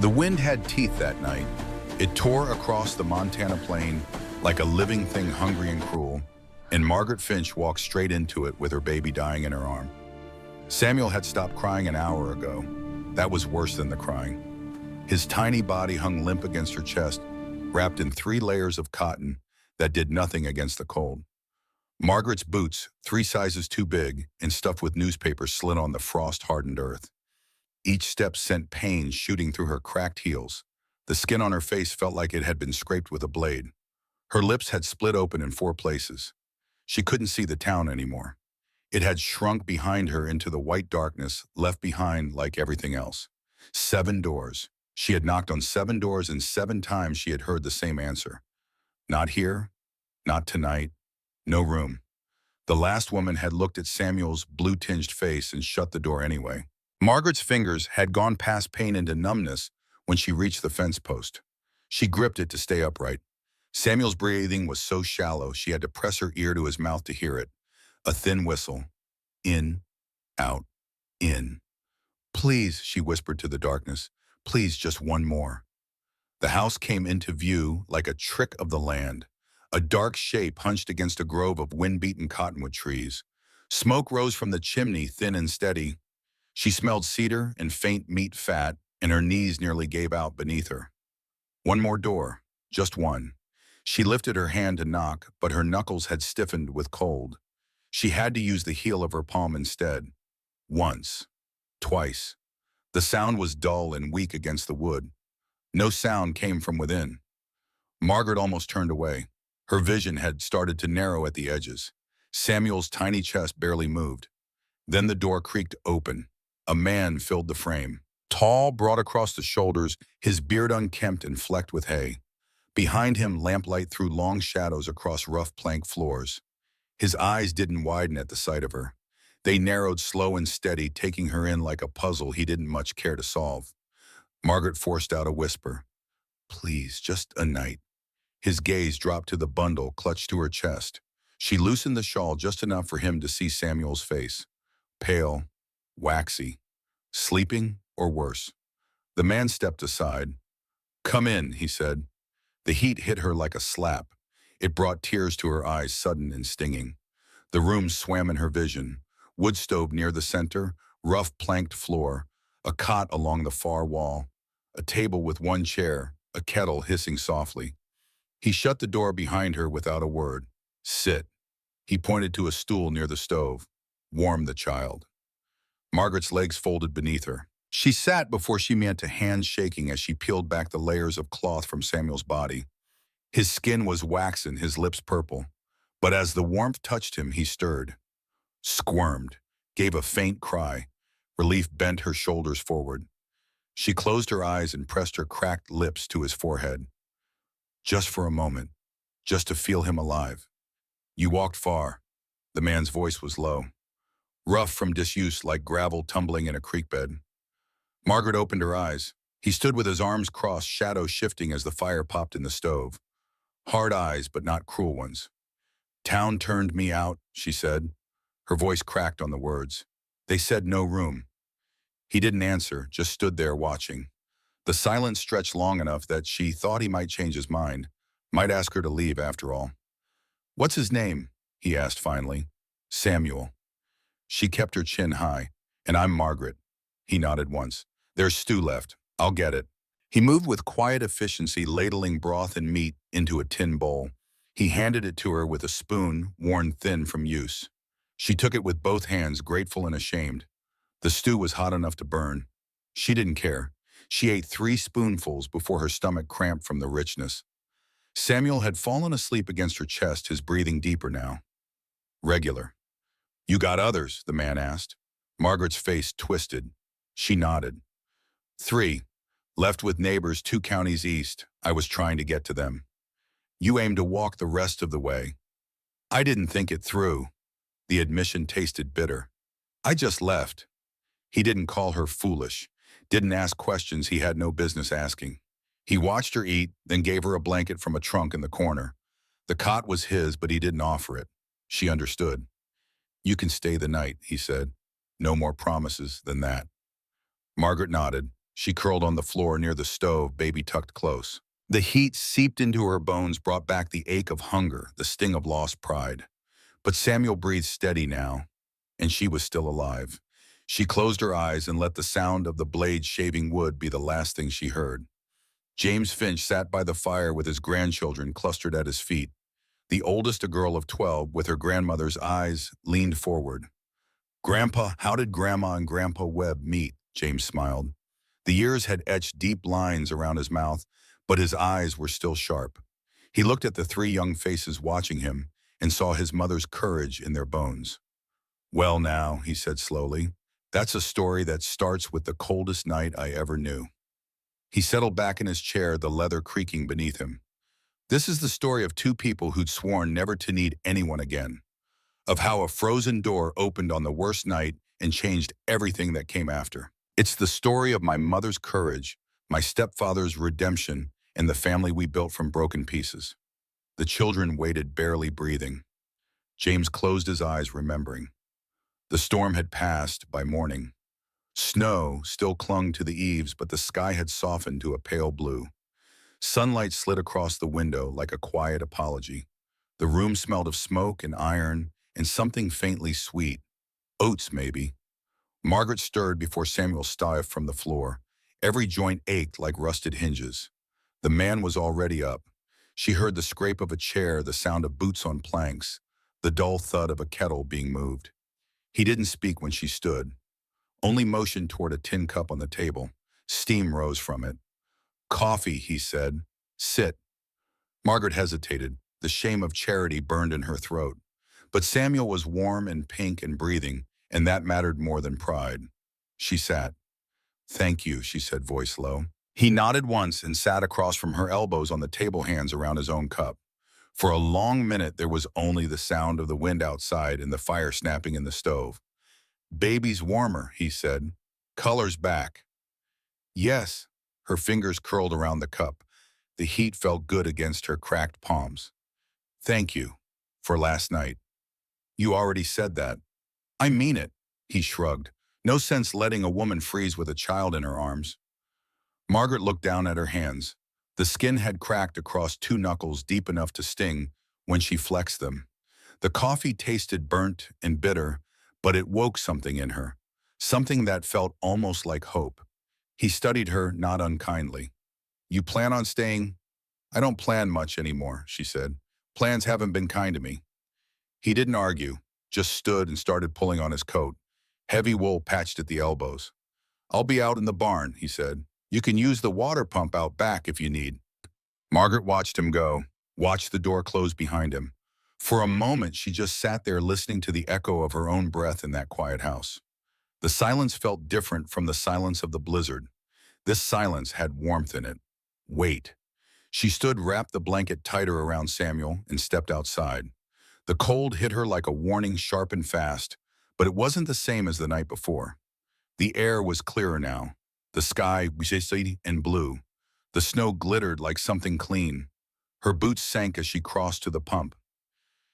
The wind had teeth that night. It tore across the Montana plain like a living thing, hungry and cruel, and Margaret Finch walked straight into it with her baby dying in her arm. Samuel had stopped crying an hour ago. That was worse than the crying. His tiny body hung limp against her chest, wrapped in 3 layers of cotton that did nothing against the cold. Margaret's boots, 3 sizes too big and stuffed with newspapers, slid on the frost-hardened earth. Each step sent pain shooting through her cracked heels. The skin on her face felt like it had been scraped with a blade. Her lips had split open in 4 places. She couldn't see the town anymore. It had shrunk behind her into the white darkness, left behind like everything else. 7 doors. She had knocked on 7 doors, and 7 times she had heard the same answer. Not here, not tonight, no room. The last woman had looked at Samuel's blue-tinged face and shut the door anyway. Margaret's fingers had gone past pain into numbness when she reached the fence post. She gripped it to stay upright. Samuel's breathing was so shallow she had to press her ear to his mouth to hear it. A thin whistle. In, out, in. Please, she whispered to the darkness. Please, just one more. The house came into view like a trick of the land. A dark shape hunched against a grove of wind-beaten cottonwood trees. Smoke rose from the chimney, thin and steady. She smelled cedar and faint meat fat, and her knees nearly gave out beneath her. One more door, just one. She lifted her hand to knock, but her knuckles had stiffened with cold. She had to use the heel of her palm instead. Once. Twice. The sound was dull and weak against the wood. No sound came from within. Margaret almost turned away. Her vision had started to narrow at the edges. Samuel's tiny chest barely moved. Then the door creaked open. A man filled the frame. Tall, broad across the shoulders, his beard unkempt and flecked with hay. Behind him, lamplight threw long shadows across rough plank floors. His eyes didn't widen at the sight of her. They narrowed slow and steady, taking her in like a puzzle he didn't much care to solve. Margaret forced out a whisper. Please, just a night. His gaze dropped to the bundle clutched to her chest. She loosened the shawl just enough for him to see Samuel's face. Pale, waxy, sleeping or worse. The man stepped aside. Come in, he said. The heat hit her like a slap. It brought tears to her eyes, sudden and stinging. The room swam in her vision. Wood stove near the center, rough planked floor, a cot along the far wall, a table with 1 chair, a kettle hissing softly. He shut the door behind her without a word. Sit. He pointed to a stool near the stove. Warm the child. Margaret's legs folded beneath her. She sat before she began to hands shaking as she peeled back the layers of cloth from Samuel's body. His skin was waxen, his lips purple. But as the warmth touched him, he stirred. Squirmed, gave a faint cry. Relief bent her shoulders forward. She closed her eyes and pressed her cracked lips to his forehead. Just for a moment, just to feel him alive. You walked far. The man's voice was low. Rough from disuse like gravel tumbling in a creek bed. Margaret opened her eyes. He stood with his arms crossed, shadows shifting as the fire popped in the stove. Hard eyes, but not cruel ones. Town turned me out, she said. Her voice cracked on the words. They said no room. He didn't answer, just stood there watching. The silence stretched long enough that she thought he might change his mind, might ask her to leave after all. What's his name? He asked finally. Samuel. She kept her chin high. And I'm Margaret. He nodded once. There's stew left. I'll get it. He moved with quiet efficiency, ladling broth and meat into a tin bowl. He handed it to her with a spoon worn thin from use. She took it with both hands, grateful and ashamed. The stew was hot enough to burn. She didn't care. She ate 3 spoonfuls before her stomach cramped from the richness. Samuel had fallen asleep against her chest, his breathing deeper now. Regular. You got others? The man asked. Margaret's face twisted. She nodded. 3. Left with neighbors 2 counties east. I was trying to get to them. You aim to walk the rest of the way. I didn't think it through. The admission tasted bitter. I just left. He didn't call her foolish, didn't ask questions he had no business asking. He watched her eat, then gave her a blanket from a trunk in the corner. The cot was his, but he didn't offer it. She understood. You can stay the night, he said. No more promises than that. Margaret nodded. She curled on the floor near the stove, baby tucked close. The heat seeped into her bones, brought back the ache of hunger, the sting of lost pride. But Samuel breathed steady now, and she was still alive. She closed her eyes and let the sound of the blade shaving wood be the last thing she heard. James Finch sat by the fire with his grandchildren clustered at his feet. The oldest, a girl of 12, with her grandmother's eyes, leaned forward. "Grandpa, how did Grandma and Grandpa Webb meet?" James smiled. The years had etched deep lines around his mouth, but his eyes were still sharp. He looked at the three young faces watching him and saw his mother's courage in their bones. "Well now," he said slowly, "that's a story that starts with the coldest night I ever knew." He settled back in his chair, the leather creaking beneath him. "This is the story of two people who'd sworn never to need anyone again, of how a frozen door opened on the worst night and changed everything that came after. It's the story of my mother's courage, my stepfather's redemption, and the family we built from broken pieces." The children waited, barely breathing. James closed his eyes, remembering. The storm had passed by morning. Snow still clung to the eaves, but the sky had softened to a pale blue. Sunlight slid across the window like a quiet apology. The room smelled of smoke and iron and something faintly sweet. Oats, maybe. Margaret stirred before Samuel dived from the floor. Every joint ached like rusted hinges. The man was already up. She heard the scrape of a chair, the sound of boots on planks, the dull thud of a kettle being moved. He didn't speak when she stood, only motioned toward a tin cup on the table. Steam rose from it. "Coffee," he said. "Sit." Margaret hesitated. The shame of charity burned in her throat. But Samuel was warm and pink and breathing, and that mattered more than pride. She sat. "Thank you," she said, voice low. He nodded once and sat across from her, elbows on the table, hands around his own cup. For a long minute there was only the sound of the wind outside and the fire snapping in the stove. "Baby's warmer," he said. "Color's back." "Yes." Her fingers curled around the cup. The heat felt good against her cracked palms. "Thank you for last night." "You already said that." "I mean it," he shrugged. "No sense letting a woman freeze with a child in her arms." Margaret looked down at her hands. The skin had cracked across two knuckles deep enough to sting when she flexed them. The coffee tasted burnt and bitter, but it woke something in her, something that felt almost like hope. He studied her, not unkindly. "You plan on staying?" "I don't plan much anymore," she said. "Plans haven't been kind to me." He didn't argue, just stood and started pulling on his coat, heavy wool patched at the elbows. "I'll be out in the barn," he said. "You can use the water pump out back if you need." Margaret watched him go, watched the door close behind him. For a moment, she just sat there listening to the echo of her own breath in that quiet house. The silence felt different from the silence of the blizzard. This silence had warmth in it. Weight. She stood, wrapped the blanket tighter around Samuel, and stepped outside. The cold hit her like a warning, sharp and fast, but it wasn't the same as the night before. The air was clearer now. The sky was and blue. The snow glittered like something clean. Her boots sank as she crossed to the pump.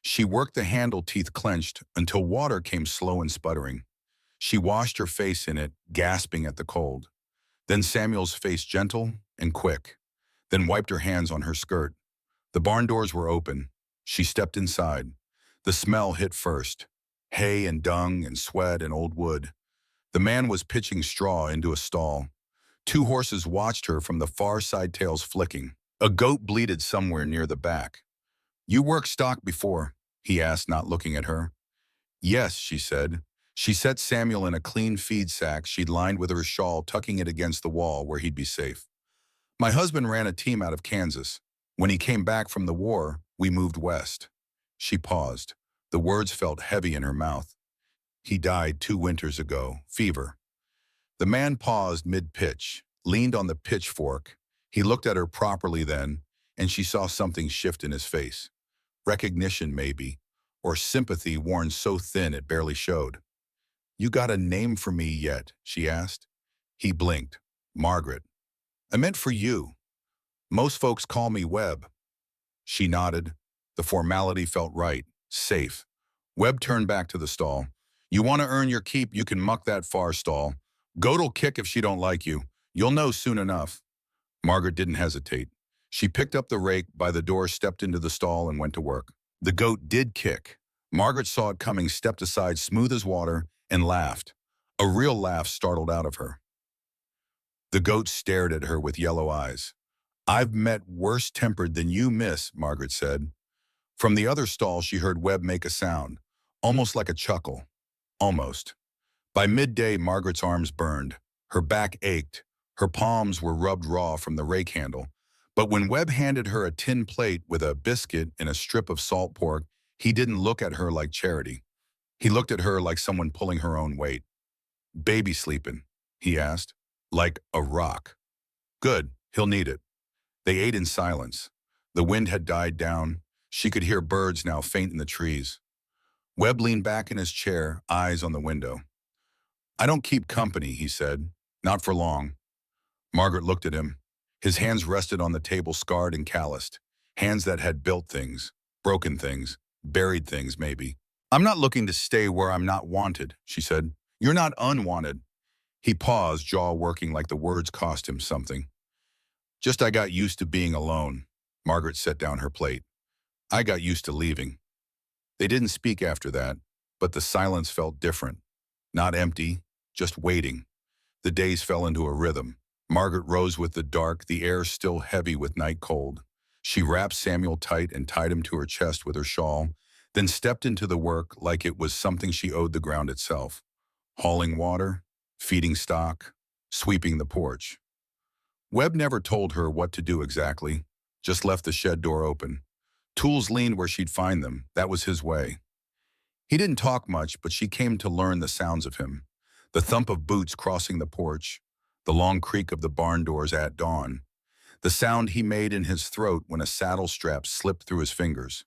She worked the handle, teeth clenched, until water came slow and sputtering. She washed her face in it, gasping at the cold. Then Samuel's face, gentle and quick. Then wiped her hands on her skirt. The barn doors were open. She stepped inside. The smell hit first. Hay and dung and sweat and old wood. The man was pitching straw into a stall. Two horses watched her from the far side, tails flicking. A goat bleated somewhere near the back. "You worked stock before?" he asked, not looking at her. "Yes," she said. She set Samuel in a clean feed sack she'd lined with her shawl, tucking it against the wall where he'd be safe. "My husband ran a team out of Kansas. When he came back from the war, we moved west." She paused. The words felt heavy in her mouth. "He died 2 winters ago, fever." The man paused mid-pitch, leaned on the pitchfork. He looked at her properly then, and she saw something shift in his face. Recognition, maybe, or sympathy worn so thin it barely showed. "You got a name for me yet?" she asked. He blinked. "Margaret." "I meant for you. Most folks call me Webb." She nodded. The formality felt right, safe. Webb turned back to the stall. "You want to earn your keep, you can muck that far stall. Goat'll kick if she don't like you. You'll know soon enough. Margaret didn't hesitate. She picked up the rake by the door, stepped into the stall, and went to work. The goat did kick. Margaret saw it coming, stepped aside, smooth as water, and laughed. A real laugh startled out of her. The goat stared at her with yellow eyes. I've met worse tempered than you, miss, Margaret said. From the other stall, she heard Webb make a sound, almost like a chuckle. Almost. By midday, Margaret's arms burned. Her back ached. Her palms were rubbed raw from the rake handle. But when Webb handed her a tin plate with a biscuit and a strip of salt pork, he didn't look at her like charity. He looked at her like someone pulling her own weight. Baby sleeping, he asked. Like a rock. Good, he'll need it. They ate in silence. The wind had died down. She could hear birds now faint in the trees. Webb leaned back in his chair, eyes on the window. I don't keep company, he said. Not for long. Margaret looked at him. His hands rested on the table, scarred and calloused. Hands that had built things, broken things, buried things, maybe. I'm not looking to stay where I'm not wanted, she said. You're not unwanted. He paused, jaw working like the words cost him something. Just I got used to being alone. Margaret set down her plate. I got used to leaving. They didn't speak after that, but the silence felt different. Not empty, just waiting. The days fell into a rhythm. Margaret rose with the dark, the air still heavy with night cold. She wrapped Samuel tight and tied him to her chest with her shawl, then stepped into the work like it was something she owed the ground itself. Hauling water, feeding stock, sweeping the porch. Webb never told her what to do exactly, just left the shed door open. Tools leaned where she'd find them. That was his way. He didn't talk much, but she came to learn the sounds of him. The thump of boots crossing the porch, the long creak of the barn doors at dawn, the sound he made in his throat when a saddle strap slipped through his fingers.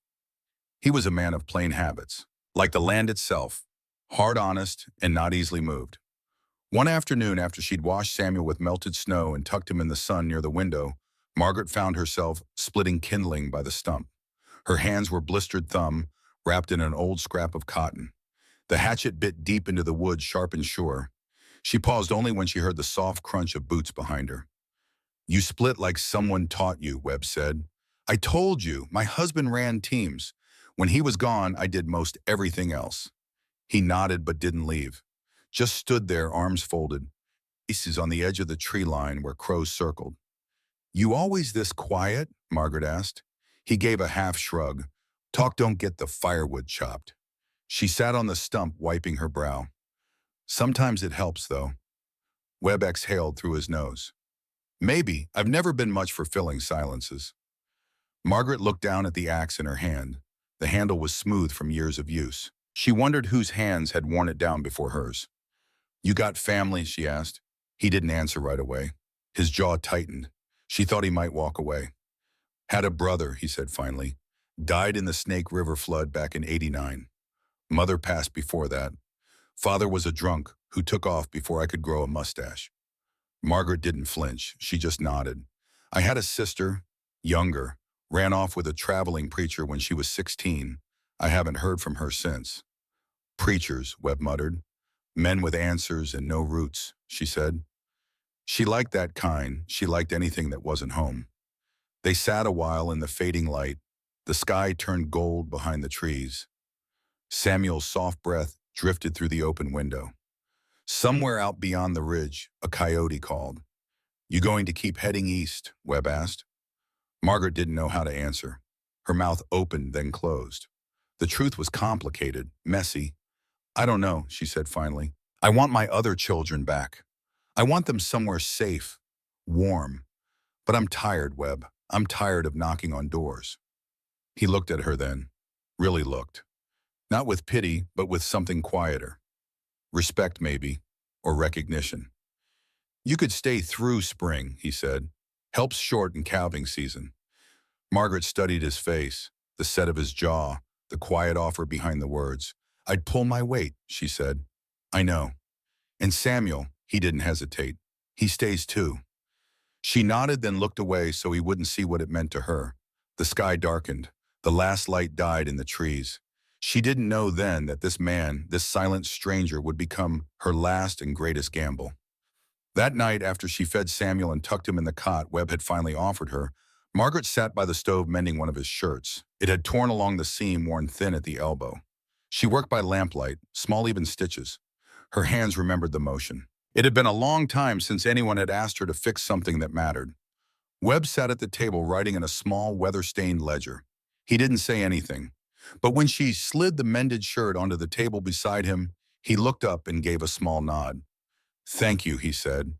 He was a man of plain habits, like the land itself, hard, honest, and not easily moved. One afternoon, after she'd washed Samuel with melted snow and tucked him in the sun near the window, Margaret found herself splitting kindling by the stump. Her hands were blistered thumb, wrapped in an old scrap of cotton. The hatchet bit deep into the wood, sharp and sure. She paused only when she heard the soft crunch of boots behind her. You split like someone taught you, Webb said. I told you, my husband ran teams. When he was gone, I did most everything else. He nodded but didn't leave. Just stood there, arms folded, faces on the edge of the tree line where crows circled. You always this quiet? Margaret asked. He gave a half shrug. Talk don't get the firewood chopped. She sat on the stump, wiping her brow. Sometimes it helps, though. Webb exhaled through his nose. Maybe. I've never been much for filling silences. Margaret looked down at the axe in her hand. The handle was smooth from years of use. She wondered whose hands had worn it down before hers. You got family? She asked. He didn't answer right away. His jaw tightened. She thought he might walk away. Had a brother, he said finally. Died in the Snake River flood back in '89. Mother passed before that. Father was a drunk who took off before I could grow a mustache. Margaret didn't flinch. She just nodded. I had a sister, younger, ran off with a traveling preacher when she was 16. I haven't heard from her since. Preachers, Webb muttered. Men with answers and no roots, she said. She liked that kind. She liked anything that wasn't home. They sat a while in the fading light. The sky turned gold behind the trees. Samuel's soft breath drifted through the open window. Somewhere out beyond the ridge, a coyote called. You going to keep heading east? Webb asked. Margaret didn't know how to answer. Her mouth opened, then closed. The truth was complicated, messy. I don't know, she said finally. I want my other children back. I want them somewhere safe, warm. But I'm tired, Webb. I'm tired of knocking on doors. He looked at her then, really looked. Not with pity, but with something quieter. Respect, maybe, or recognition. You could stay through spring, he said. Helps short in calving season. Margaret studied his face, the set of his jaw, the quiet offer behind the words. I'd pull my weight, she said. I know. And Samuel, he didn't hesitate. He stays too. She nodded, then looked away so he wouldn't see what it meant to her. The sky darkened. The last light died in the trees. She didn't know then that this man, this silent stranger, would become her last and greatest gamble. That night, after she fed Samuel and tucked him in the cot Webb had finally offered her, Margaret sat by the stove mending one of his shirts. It had torn along the seam, worn thin at the elbow. She worked by lamplight, small even stitches. Her hands remembered the motion. It had been a long time since anyone had asked her to fix something that mattered. Webb sat at the table writing in a small, weather-stained ledger. He didn't say anything, but when she slid the mended shirt onto the table beside him, he looked up and gave a small nod. "Thank you," he said.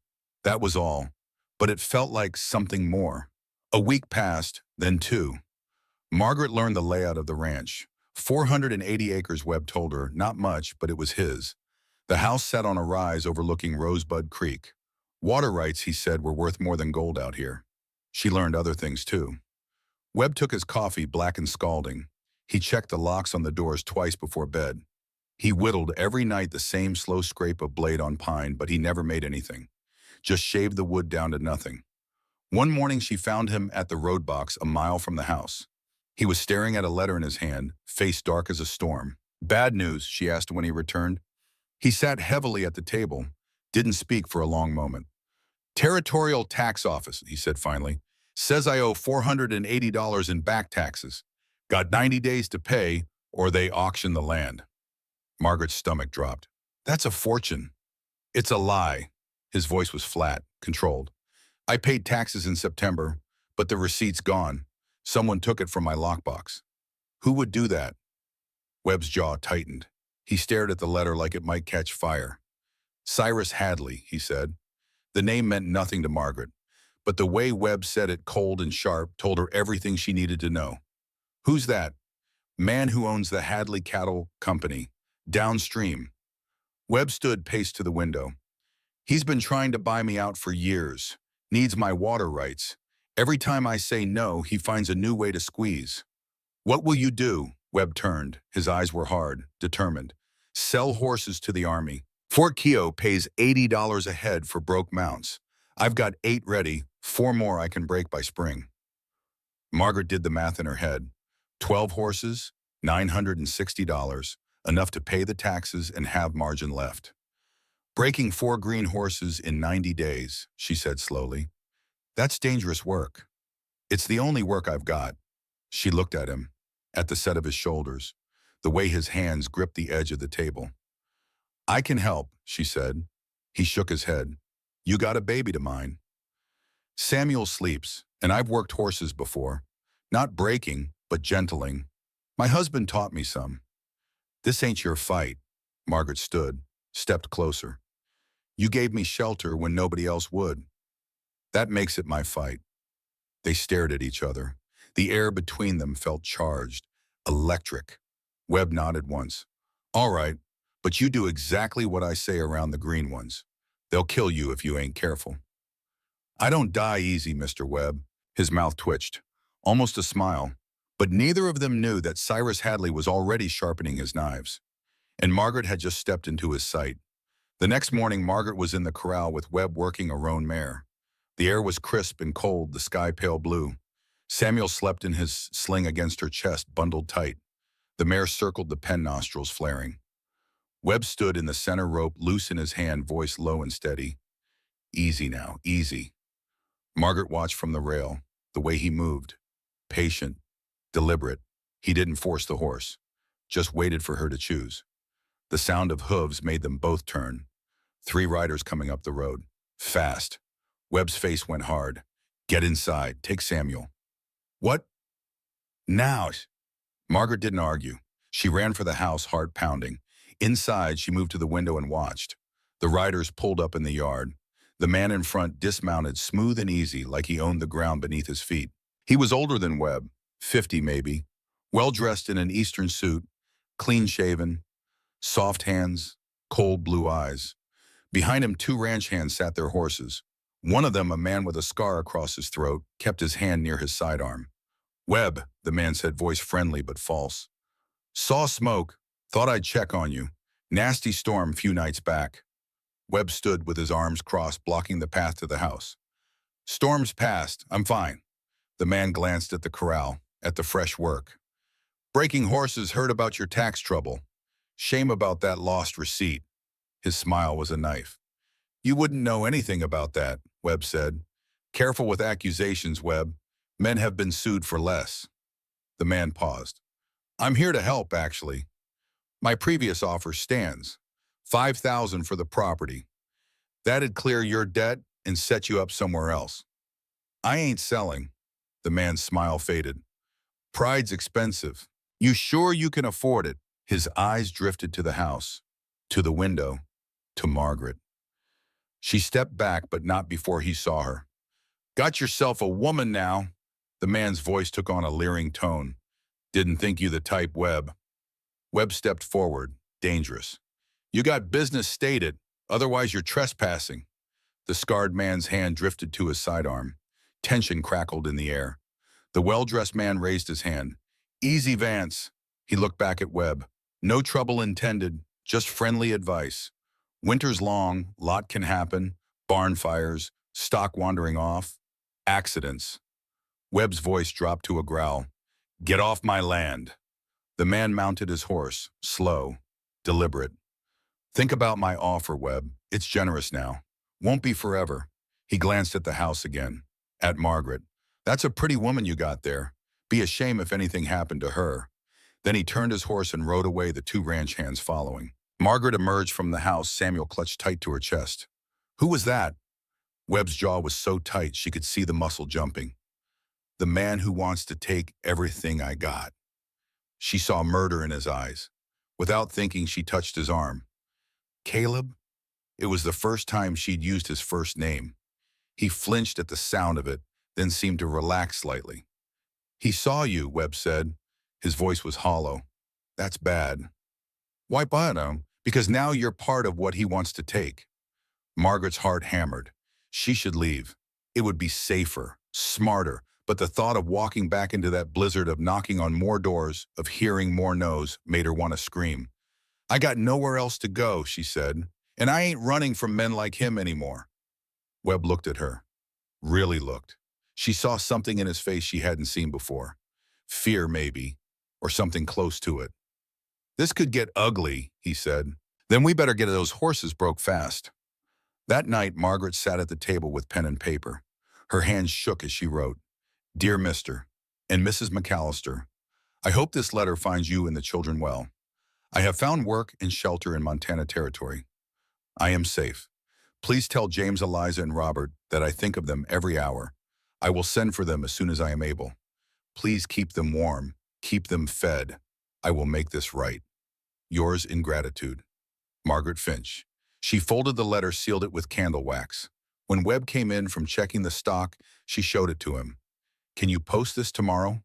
That was all, but it felt like something more. A week passed, then two. Margaret learned the layout of the ranch. 480 acres, Webb told her, not much, but it was his. The house sat on a rise overlooking Rosebud Creek. Water rights, he said, were worth more than gold out here. She learned other things, too. Webb took his coffee, black and scalding. He checked the locks on the doors twice before bed. He whittled every night the same slow scrape of blade on pine, but he never made anything. Just shaved the wood down to nothing. One morning she found him at the road box a mile from the house. He was staring at a letter in his hand, face dark as a storm. "Bad news?" she asked when he returned. He sat heavily at the table, didn't speak for a long moment. "Territorial Tax Office," he said finally, "says I owe $480 in back taxes. Got 90 days to pay, or they auction the land." Margaret's stomach dropped. "That's a fortune." "It's a lie." His voice was flat, controlled. "I paid taxes in September, but the receipt's gone. Someone took it from my lockbox." "Who would do that?" Webb's jaw tightened. He stared at the letter like it might catch fire. "Cyrus Hadley," he said. The name meant nothing to Margaret, but the way Webb said it, cold and sharp, told her everything she needed to know. "Who's that?" "Man who owns the Hadley Cattle Company, downstream." Webb stood paced to the window. "He's been trying to buy me out for years. Needs my water rights. Every time I say no, he finds a new way to squeeze." "What will you do?" Webb turned. His eyes were hard, determined. "Sell horses to the army. Fort Keogh pays $80 a head for broke mounts. I've got 8 ready, 4 more I can break by spring." Margaret did the math in her head. 12 horses, $960, enough to pay the taxes and have margin left. "Breaking 4 green horses in 90 days, she said slowly. "That's dangerous work." "It's the only work I've got." She looked at him, at the set of his shoulders, the way his hands gripped the edge of the table. "I can help," she said. He shook his head. "You got a baby to mind." "Samuel sleeps, and I've worked horses before. Not breaking, but gentling. My husband taught me some." "This ain't your fight." Margaret stood, stepped closer. "You gave me shelter when nobody else would. That makes it my fight." They stared at each other. The air between them felt charged, electric. Webb nodded once. "All right, but you do exactly what I say around the green ones. They'll kill you if you ain't careful." "I don't die easy, Mr. Webb." His mouth twitched, almost a smile. But neither of them knew that Cyrus Hadley was already sharpening his knives. And Margaret had just stepped into his sight. The next morning, Margaret was in the corral with Webb working a roan mare. The air was crisp and cold, the sky pale blue. Samuel slept in his sling against her chest, bundled tight. The mare circled the pen, nostrils flaring. Webb stood in the center rope, loose in his hand, voice low and steady. "Easy now, easy." Margaret watched from the rail, the way he moved. Patient, deliberate. He didn't force the horse, just waited for her to choose. The sound of hooves made them both turn. 3 riders coming up the road. Fast. Webb's face went hard. "Get inside. Take Samuel." "What? Now?" Margaret didn't argue. She ran for the house, heart pounding. Inside, she moved to the window and watched. The riders pulled up in the yard. The man in front dismounted, smooth and easy, like he owned the ground beneath his feet. He was older than Webb, 50 maybe, well-dressed in an Eastern suit, clean-shaven, soft hands, cold blue eyes. Behind him, 2 ranch hands sat their horses. One of them, a man with a scar across his throat, kept his hand near his sidearm. "Webb," the man said, voice friendly but false. "Saw smoke. Thought I'd check on you. Nasty storm few nights back." Webb stood with his arms crossed, blocking the path to the house. "Storm's past. I'm fine." The man glanced at the corral, at the fresh work. "Breaking horses, heard about your tax trouble. Shame about that lost receipt." His smile was a knife. You wouldn't know anything about that, Webb said. Careful with accusations, Webb. Men have been sued for less. The man paused. I'm here to help, actually. My previous offer stands. 5,000 for the property. That'd clear your debt and set you up somewhere else. I ain't selling. The man's smile faded. Pride's expensive. You sure you can afford it? His eyes drifted to the house, to the window, to Margaret. She stepped back, but not before he saw her. Got yourself a woman now. The man's voice took on a leering tone. Didn't think you the type, Webb. Webb stepped forward, dangerous. You got business stated, otherwise you're trespassing. The scarred man's hand drifted to his sidearm. Tension crackled in the air. The well-dressed man raised his hand. Easy, Vance. He looked back at Webb. No trouble intended, just friendly advice. Winter's long, lot can happen, barn fires, stock wandering off, accidents. Webb's voice dropped to a growl. Get off my land. The man mounted his horse, slow, deliberate. Think about my offer, Webb. It's generous now. Won't be forever. He glanced at the house again, at Margaret. That's a pretty woman you got there. Be a shame if anything happened to her. Then he turned his horse and rode away, the two ranch hands following. Margaret emerged from the house, Samuel clutched tight to her chest. Who was that? Webb's jaw was so tight she could see the muscle jumping. The man who wants to take everything I got. She saw murder in his eyes. Without thinking, she touched his arm. Caleb? It was the first time she'd used his first name. He flinched at the sound of it, then seemed to relax slightly. He saw you, Webb said. His voice was hollow. That's bad. Why bad him? Because now you're part of what he wants to take. Margaret's heart hammered. She should leave. It would be safer, smarter, but the thought of walking back into that blizzard, of knocking on more doors, of hearing more no's, made her want to scream. I got nowhere else to go, she said, and I ain't running from men like him anymore. Webb looked at her. Really looked. She saw something in his face she hadn't seen before. Fear, maybe, or something close to it. This could get ugly, he said. Then we better get those horses broke fast. That night, Margaret sat at the table with pen and paper. Her hands shook as she wrote, Dear Mr. and Mrs. McAllister, I hope this letter finds you and the children well. I have found work and shelter in Montana Territory. I am safe. Please tell James, Eliza, and Robert that I think of them every hour. I will send for them as soon as I am able. Please keep them warm, keep them fed. I will make this right. Yours in gratitude, Margaret Finch. She folded the letter, sealed it with candle wax. When Webb came in from checking the stock, she showed it to him. Can you post this tomorrow?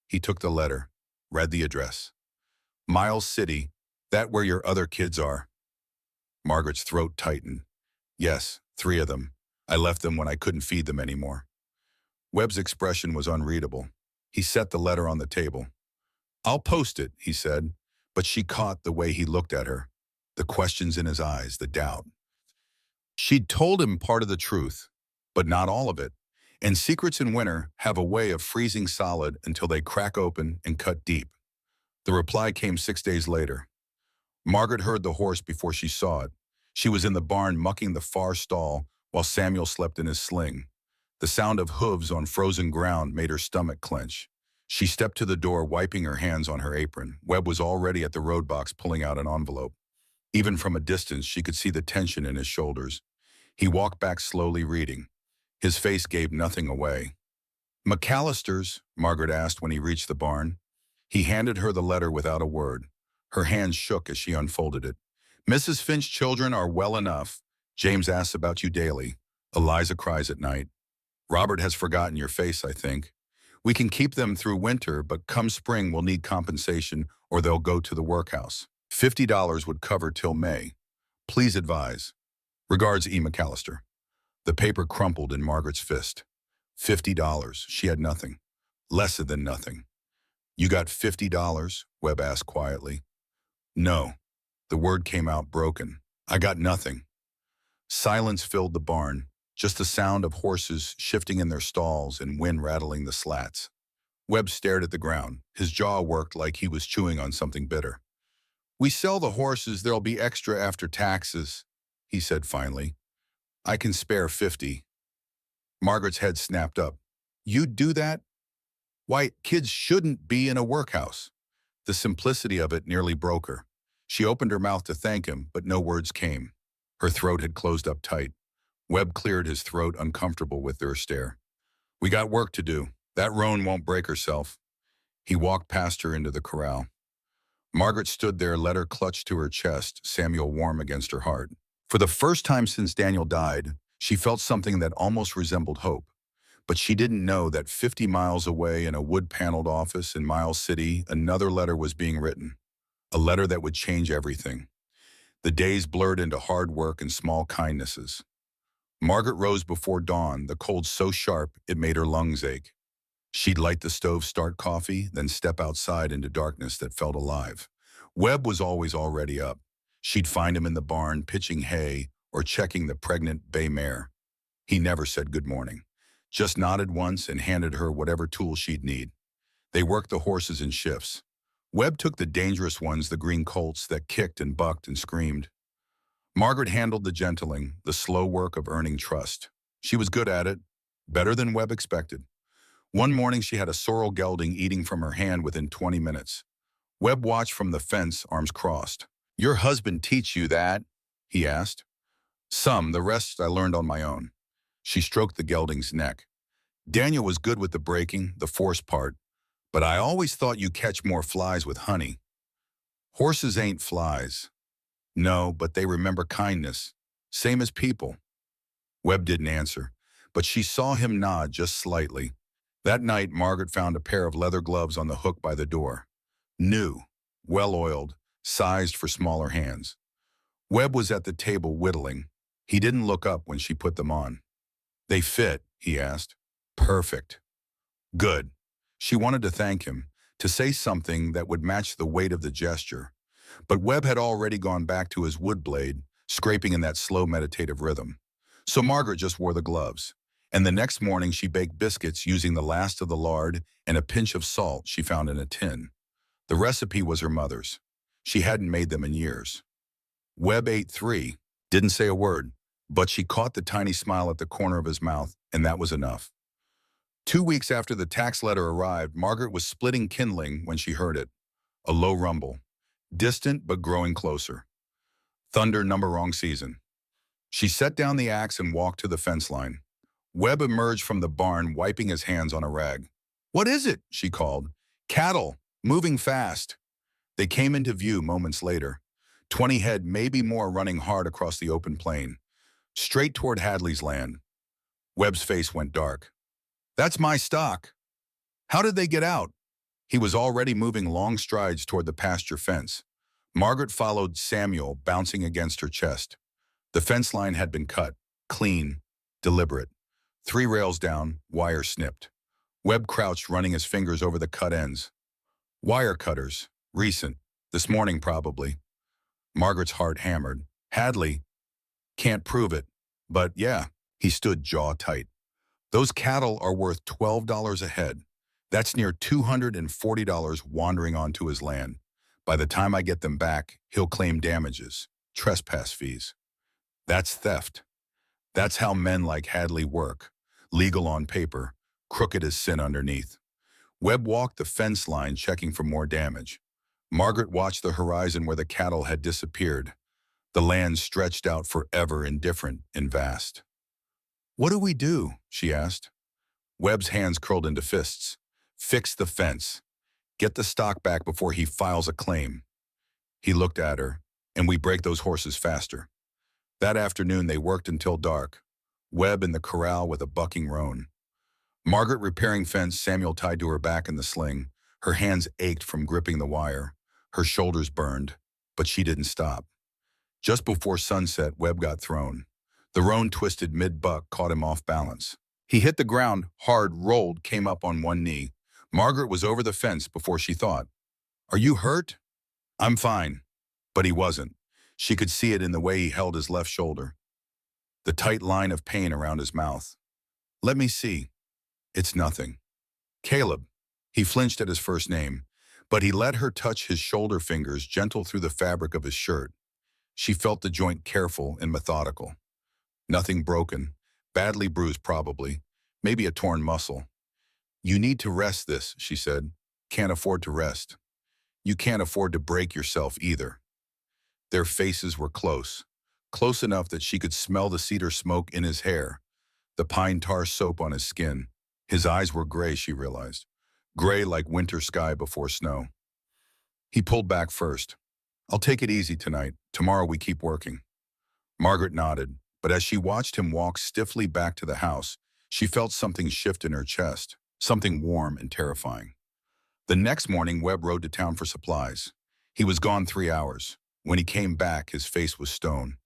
He took the letter, read the address. Miles City, that where your other kids are? Margaret's throat tightened. Yes, 3 of them. I left them when I couldn't feed them anymore. Webb's expression was unreadable. He set the letter on the table. I'll post it, he said, but she caught the way he looked at her, the questions in his eyes, the doubt. She'd told him part of the truth, but not all of it, and secrets in winter have a way of freezing solid until they crack open and cut deep. The reply came 6 days later. Margaret heard the horse before she saw it. She was in the barn mucking the far stall while Samuel slept in his sling. The sound of hooves on frozen ground made her stomach clench. She stepped to the door, wiping her hands on her apron. Webb was already at the road box, pulling out an envelope. Even from a distance, she could see the tension in his shoulders. He walked back slowly, reading. His face gave nothing away. McAllister's? Margaret asked when he reached the barn. He handed her the letter without a word. Her hands shook as she unfolded it. Mrs. Finch's children are well enough. James asks about you daily. Eliza cries at night. Robert has forgotten your face, I think. We can keep them through winter, but come spring we'll need compensation or they'll go to the workhouse. $50 would cover till May. Please advise. Regards, E. McAllister. The paper crumpled in Margaret's fist. $50. She had nothing. Less than nothing. You got $50? Webb asked quietly. No. The word came out broken. I got nothing. Silence filled the barn, just the sound of horses shifting in their stalls and wind rattling the slats. Webb stared at the ground. His jaw worked like he was chewing on something bitter. We sell the horses, there'll be extra after taxes, he said finally. I can spare 50. Margaret's head snapped up. You'd do that? Why, kids shouldn't be in a workhouse. The simplicity of it nearly broke her. She opened her mouth to thank him, but no words came. Her throat had closed up tight. Webb cleared his throat, uncomfortable with their stare. We got work to do. That roan won't break herself. He walked past her into the corral. Margaret stood there, letter clutched to her chest, Samuel warm against her heart. For the first time since Daniel died, she felt something that almost resembled hope. But she didn't know that 50 miles away in a wood-paneled office in Miles City, another letter was being written. A letter that would change everything. The days blurred into hard work and small kindnesses. Margaret rose before dawn, the cold so sharp it made her lungs ache. She'd light the stove, start coffee, then step outside into darkness that felt alive. Webb was already up. She'd find him in the barn, pitching hay or checking the pregnant bay mare. He never said good morning, just nodded once and handed her whatever tools she'd need. They worked the horses in shifts. Webb took the dangerous ones, the green colts that kicked and bucked and screamed. Margaret handled the gentling, the slow work of earning trust. She was good at it, better than Webb expected. One morning she had a sorrel gelding eating from her hand within 20 minutes. Webb watched from the fence, arms crossed. Your husband teach you that? He asked. Some, the rest I learned on my own. She stroked the gelding's neck. Daniel was good with the breaking, the force part, but I always thought you catch more flies with honey. Horses ain't flies. No, but they remember kindness, same as people. Webb didn't answer, but she saw him nod just slightly. That night, Margaret found a pair of leather gloves on the hook by the door. New, well-oiled, sized for smaller hands. Webb was at the table whittling. He didn't look up when she put them on. They fit, he asked. Perfect. Good. She wanted to thank him, to say something that would match the weight of the gesture. But Webb had already gone back to his wood blade, scraping in that slow meditative rhythm. So Margaret just wore the gloves. And the next morning she baked biscuits using the last of the lard and a pinch of salt she found in a tin. The recipe was her mother's. She hadn't made them in years. Webb ate 3, didn't say a word, but she caught the tiny smile at the corner of his mouth, and that was enough. 2 weeks after the tax letter arrived, Margaret was splitting kindling when she heard it. A low rumble, distant but growing closer. Thunder number wrong season. She set down the axe and walked to the fence line. Webb emerged from the barn, wiping his hands on a rag. What is it? She called. Cattle, moving fast. They came into view moments later. 20 head, maybe more, running hard across the open plain, straight toward Hadley's land. Webb's face went dark. That's my stock. How did they get out? He was already moving long strides toward the pasture fence. Margaret followed Samuel, bouncing against her chest. The fence line had been cut, clean, deliberate. 3 rails down, wire snipped. Webb crouched, running his fingers over the cut ends. Wire cutters, recent, this morning probably. Margaret's heart hammered. Hadley, can't prove it, but yeah, he stood jaw tight. Those cattle are worth $12 a head. That's near $240 wandering onto his land. By the time I get them back, he'll claim damages, trespass fees. That's theft. That's how men like Hadley work. Legal on paper, crooked as sin underneath. Webb walked the fence line, checking for more damage. Margaret watched the horizon where the cattle had disappeared. The land stretched out forever, indifferent and vast. What do we do? She asked. Webb's hands curled into fists. Fix the fence. Get the stock back before he files a claim. He looked at her, and we break those horses faster. That afternoon they worked until dark. Webb in the corral with a bucking roan. Margaret repairing fence, Samuel tied to her back in the sling. Her hands ached from gripping the wire. Her shoulders burned, but she didn't stop. Just before sunset, Webb got thrown. The roan twisted mid-buck, caught him off balance. He hit the ground, hard, rolled, came up on one knee. Margaret was over the fence before she thought. Are you hurt? I'm fine. But he wasn't. She could see it in the way he held his left shoulder. The tight line of pain around his mouth. Let me see. It's nothing. Caleb. He flinched at his first name, but he let her touch his shoulder fingers, gentle through the fabric of his shirt. She felt the joint, careful and methodical. Nothing broken. Badly bruised probably. Maybe a torn muscle. You need to rest this, she said. Can't afford to rest. You can't afford to break yourself either. Their faces were close. Close enough that she could smell the cedar smoke in his hair, the pine tar soap on his skin. His eyes were gray, she realized. Gray like winter sky before snow. He pulled back first. I'll take it easy tonight. Tomorrow we keep working. Margaret nodded, but as she watched him walk stiffly back to the house, she felt something shift in her chest, something warm and terrifying. The next morning, Webb rode to town for supplies. He was gone 3 hours. When he came back, his face was stone.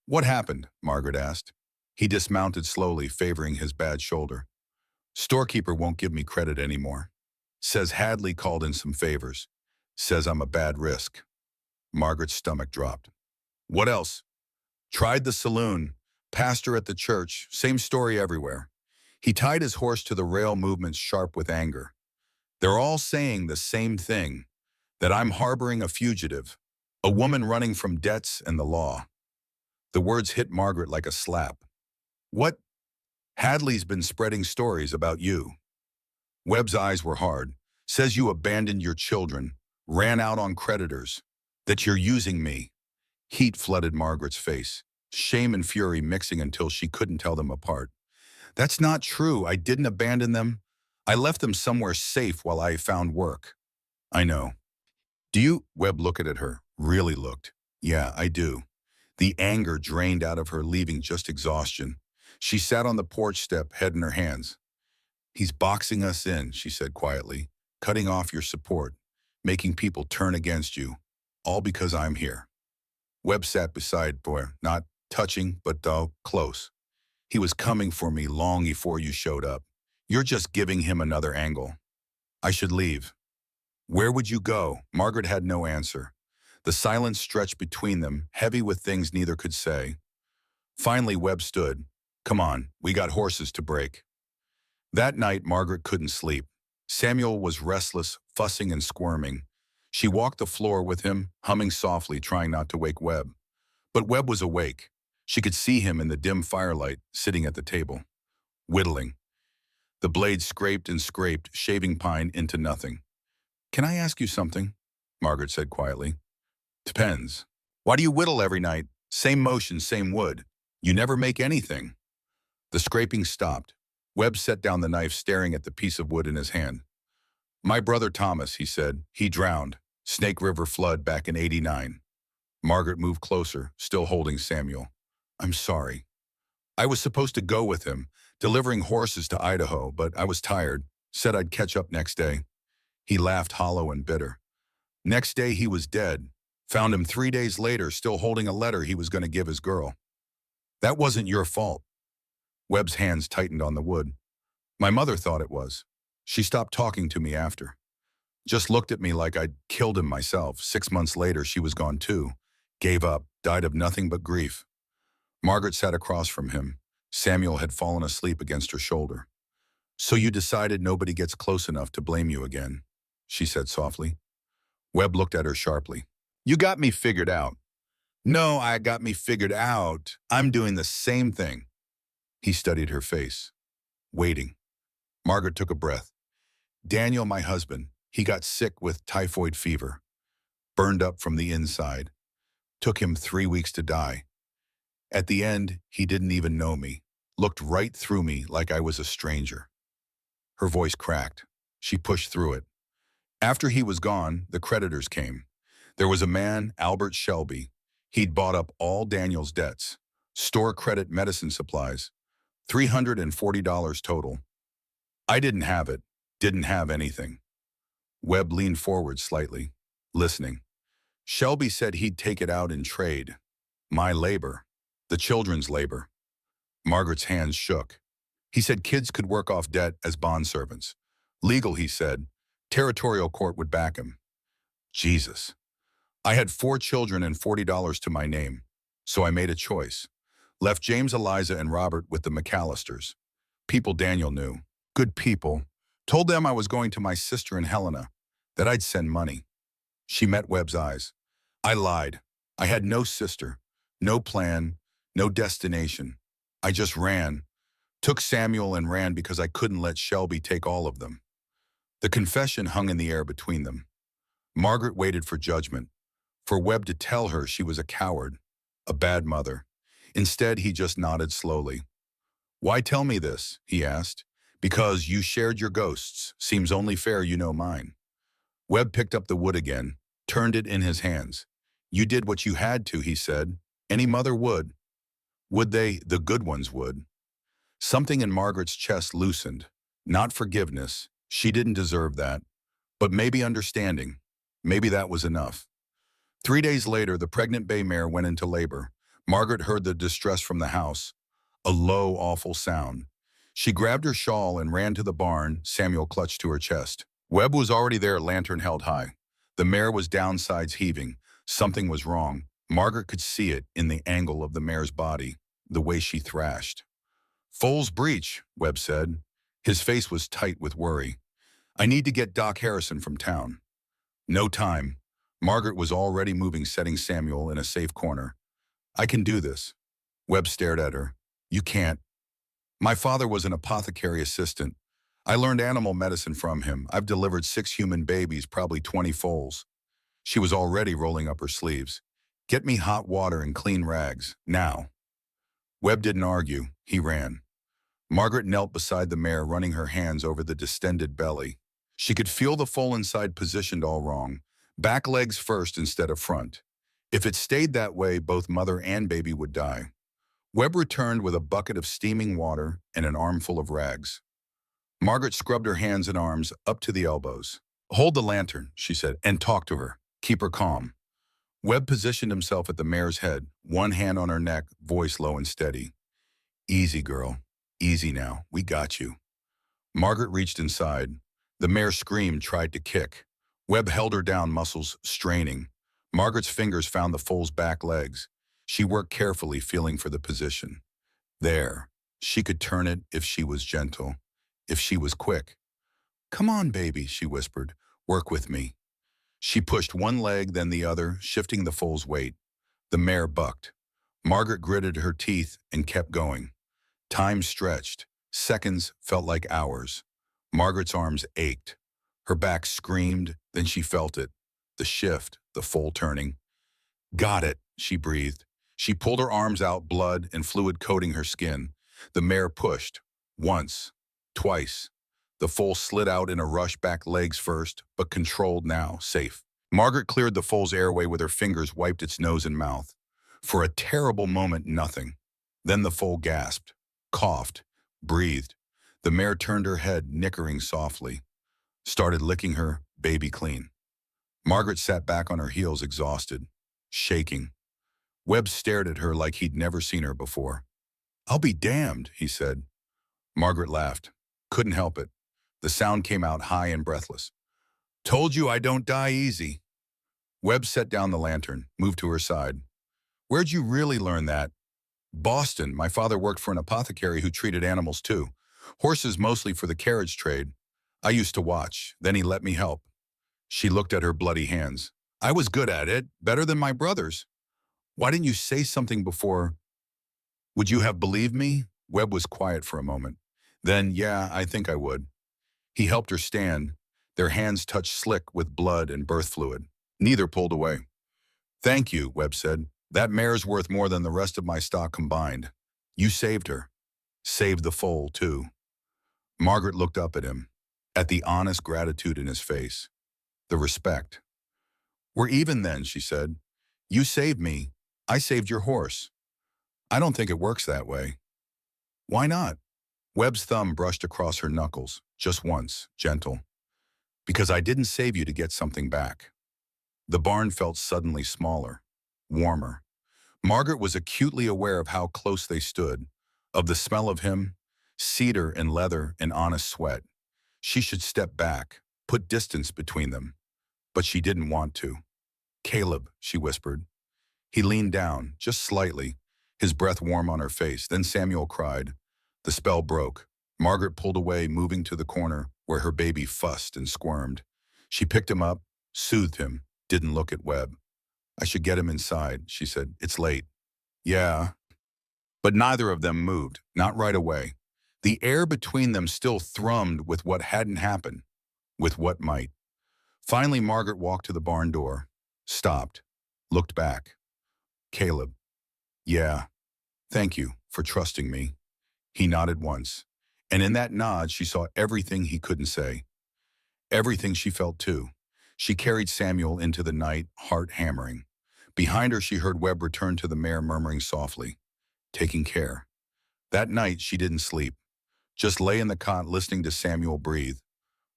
What happened? Margaret asked. He dismounted slowly, favoring his bad shoulder. Storekeeper won't give me credit anymore. Says Hadley called in some favors. Says I'm a bad risk. Margaret's stomach dropped. What else? Tried the saloon. Pastor at the church. Same story everywhere. He tied his horse to the rail, movements sharp with anger. They're all saying the same thing, that I'm harboring a fugitive, a woman running from debts and the law. The words hit Margaret like a slap. What? Hadley's been spreading stories about you. Webb's eyes were hard. Says you abandoned your children, ran out on creditors, that you're using me. Heat flooded Margaret's face, shame and fury mixing until she couldn't tell them apart. That's not true. I didn't abandon them. I left them somewhere safe while I found work. I know. Do you? Webb looked at her, really looked. Yeah, I do. The anger drained out of her, leaving just exhaustion. She sat on the porch step, head in her hands. He's boxing us in, she said quietly, cutting off your support, making people turn against you, all because I'm here. Webb sat beside Boy, not touching, but close. He was coming for me long before you showed up. You're just giving him another angle. I should leave. Where would you go? Margaret had no answer. The silence stretched between them, heavy with things neither could say. Finally, Webb stood. Come on, we got horses to break. That night, Margaret couldn't sleep. Samuel was restless, fussing and squirming. She walked the floor with him, humming softly, trying not to wake Webb. But Webb was awake. She could see him in the dim firelight, sitting at the table, whittling. The blade scraped and scraped, shaving pine into nothing. Can I ask you something? Margaret said quietly. Depends. Why do you whittle every night? Same motion, same wood. You never make anything. The scraping stopped. Webb set down the knife, staring at the piece of wood in his hand. My brother Thomas, he said. He drowned. Snake River flood back in '89. Margaret moved closer, still holding Samuel. I'm sorry. I was supposed to go with him, delivering horses to Idaho, but I was tired. Said I'd catch up next day. He laughed hollow and bitter. Next day he was dead. Found him 3 days later, still holding a letter he was going to give his girl. That wasn't your fault. Webb's hands tightened on the wood. My mother thought it was. She stopped talking to me after. Just looked at me like I'd killed him myself. 6 months later, she was gone too. Gave up, died of nothing but grief. Margaret sat across from him. Samuel had fallen asleep against her shoulder. So you decided nobody gets close enough to blame you again, she said softly. Webb looked at her sharply. You got me figured out. No, I got me figured out. I'm doing the same thing. He studied her face, waiting. Margaret took a breath. Daniel, my husband, he got sick with typhoid fever. Burned up from the inside. Took him 3 weeks to die. At the end, he didn't even know me. Looked right through me like I was a stranger. Her voice cracked. She pushed through it. After he was gone, the creditors came. There was a man, Albert Shelby. He'd bought up all Daniel's debts. Store credit medicine supplies. $340 total. I didn't have it. Didn't have anything. Webb leaned forward slightly, listening. Shelby said he'd take it out in trade. My labor. The children's labor. Margaret's hands shook. He said kids could work off debt as bondservants. Legal, he said. Territorial court would back him. Jesus. I had 4 children and $40 to my name, so I made a choice. Left James, Eliza, and Robert with the McAllisters. People Daniel knew. Good people. Told them I was going to my sister in Helena, that I'd send money. She met Webb's eyes. I lied. I had no sister, no plan, no destination. I just ran. Took Samuel and ran because I couldn't let Shelby take all of them. The confession hung in the air between them. Margaret waited for judgment, for Webb to tell her she was a coward, a bad mother. Instead, he just nodded slowly. "Why tell me this?" he asked. "Because you shared your ghosts. Seems only fair you know mine." Webb picked up the wood again, turned it in his hands. "You did what you had to," he said. "Any mother would." Would they? The good ones would. Something in Margaret's chest loosened. Not forgiveness. She didn't deserve that. But maybe understanding. Maybe that was enough. 3 days later, the pregnant bay mare went into labor. Margaret heard the distress from the house, a low, awful sound. She grabbed her shawl and ran to the barn, Samuel clutched to her chest. Webb was already there, lantern held high. The mare was downsides heaving. Something was wrong. Margaret could see it in the angle of the mare's body, the way she thrashed. "Foal's breech," Webb said. His face was tight with worry. "I need to get Doc Harrison from town." No time. Margaret was already moving, setting Samuel in a safe corner. "I can do this." Webb stared at her. "You can't." "My father was an apothecary assistant. I learned animal medicine from him. I've delivered 6 human babies, probably 20 foals." She was already rolling up her sleeves. "Get me hot water and clean rags, now." Webb didn't argue. He ran. Margaret knelt beside the mare, running her hands over the distended belly. She could feel the foal inside positioned all wrong. Back legs first instead of front. If it stayed that way, both mother and baby would die. Webb returned with a bucket of steaming water and an armful of rags. Margaret scrubbed her hands and arms up to the elbows. "Hold the lantern," she said, "and talk to her. Keep her calm." Webb positioned himself at the mare's head, one hand on her neck, voice low and steady. "Easy, girl. Easy now. We got you." Margaret reached inside. The mare screamed, tried to kick. Webb held her down, muscles straining. Margaret's fingers found the foal's back legs. She worked carefully, feeling for the position. There. She could turn it if she was gentle, if she was quick. "Come on, baby," she whispered. "Work with me." She pushed one leg, then the other, shifting the foal's weight. The mare bucked. Margaret gritted her teeth and kept going. Time stretched. Seconds felt like hours. Margaret's arms ached. Her back screamed, then she felt it. The shift, the foal turning. "Got it," she breathed. She pulled her arms out, blood and fluid coating her skin. The mare pushed. Once. Twice. The foal slid out in a rush, back legs first, but controlled now, safe. Margaret cleared the foal's airway with her fingers, wiped its nose and mouth. For a terrible moment, nothing. Then the foal gasped, coughed, breathed. The mare turned her head, nickering softly. Started licking her, baby clean. Margaret sat back on her heels, exhausted, shaking. Webb stared at her like he'd never seen her before. "I'll be damned," he said. Margaret laughed. Couldn't help it. The sound came out high and breathless. "Told you I don't die easy." Webb set down the lantern, moved to her side. "Where'd you really learn that?" "Boston. My father worked for an apothecary who treated animals too. Horses mostly for the carriage trade. I used to watch. Then he let me help." She looked at her bloody hands. "I was good at it, better than my brothers." "Why didn't you say something before?" "Would you have believed me?" Webb was quiet for a moment. Then, "Yeah, I think I would." He helped her stand. Their hands touched slick with blood and birth fluid. Neither pulled away. "Thank you," Webb said. "That mare's worth more than the rest of my stock combined. You saved her. Saved the foal, too." Margaret looked up at him, at the honest gratitude in his face. The respect. "We're even then," she said. "You saved me. I saved your horse." "I don't think it works that way." "Why not?" Webb's thumb brushed across her knuckles, just once, gentle. "Because I didn't save you to get something back." The barn felt suddenly smaller, warmer. Margaret was acutely aware of how close they stood, of the smell of him, cedar and leather and honest sweat. She should step back, put distance between them. But she didn't want to. "Caleb," she whispered. He leaned down, just slightly, his breath warm on her face. Then Samuel cried. The spell broke. Margaret pulled away, moving to the corner where her baby fussed and squirmed. She picked him up, soothed him, didn't look at Webb. "I should get him inside," she said. "It's late." "Yeah." But neither of them moved, not right away. The air between them still thrummed with what hadn't happened, with what might. Finally, Margaret walked to the barn door, stopped, looked back. Caleb. Yeah, thank you for trusting me. He nodded once, and in that nod she saw everything he couldn't say, everything she felt too. She carried Samuel into the night, heart hammering. Behind her she heard Webb return to the mare murmuring softly, taking care. That night she didn't sleep, just lay in the cot listening to Samuel breathe,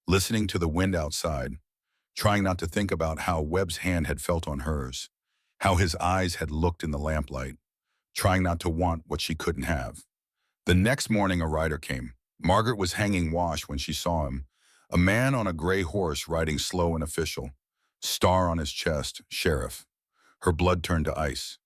listening to the wind outside, trying not to think about how Webb's hand had felt on hers, how his eyes had looked in the lamplight, trying not to want what she couldn't have. The next morning a rider came. Margaret was hanging wash when she saw him, a man on a gray horse riding slow and official, star on his chest, sheriff. Her blood turned to ice.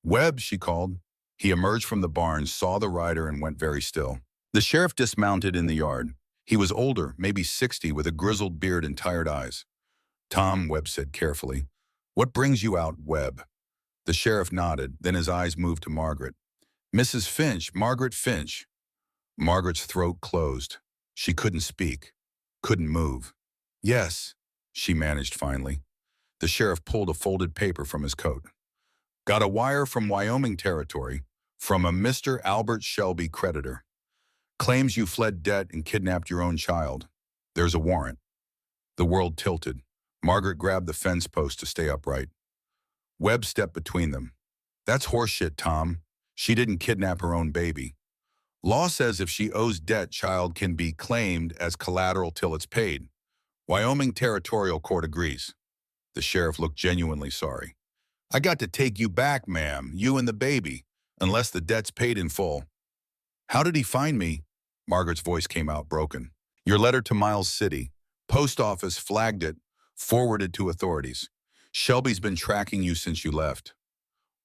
Webb, she called. He emerged from the barn, saw the rider, and went very still. The sheriff dismounted in the yard. He was older, maybe 60, with a grizzled beard and tired eyes. Tom, Webb said carefully. What brings you out, Webb? The sheriff nodded, then his eyes moved to Margaret. Mrs. Finch, Margaret Finch. Margaret's throat closed. She couldn't speak, couldn't move. Yes, she managed finally. The sheriff pulled a folded paper from his coat. Got a wire from Wyoming Territory, from a Mr. Albert Shelby creditor. Claims you fled debt and kidnapped your own child. There's a warrant. The world tilted. Margaret grabbed the fence post to stay upright. Webb stepped between them. That's horseshit, Tom. She didn't kidnap her own baby. Law says if she owes debt, child can be claimed as collateral till it's paid. Wyoming Territorial Court agrees. The sheriff looked genuinely sorry. I got to take you back, ma'am, you and the baby, unless the debt's paid in full. How did he find me? Margaret's voice came out broken. Your letter to Miles City. Post office flagged it, forwarded to authorities. Shelby's been tracking you since you left.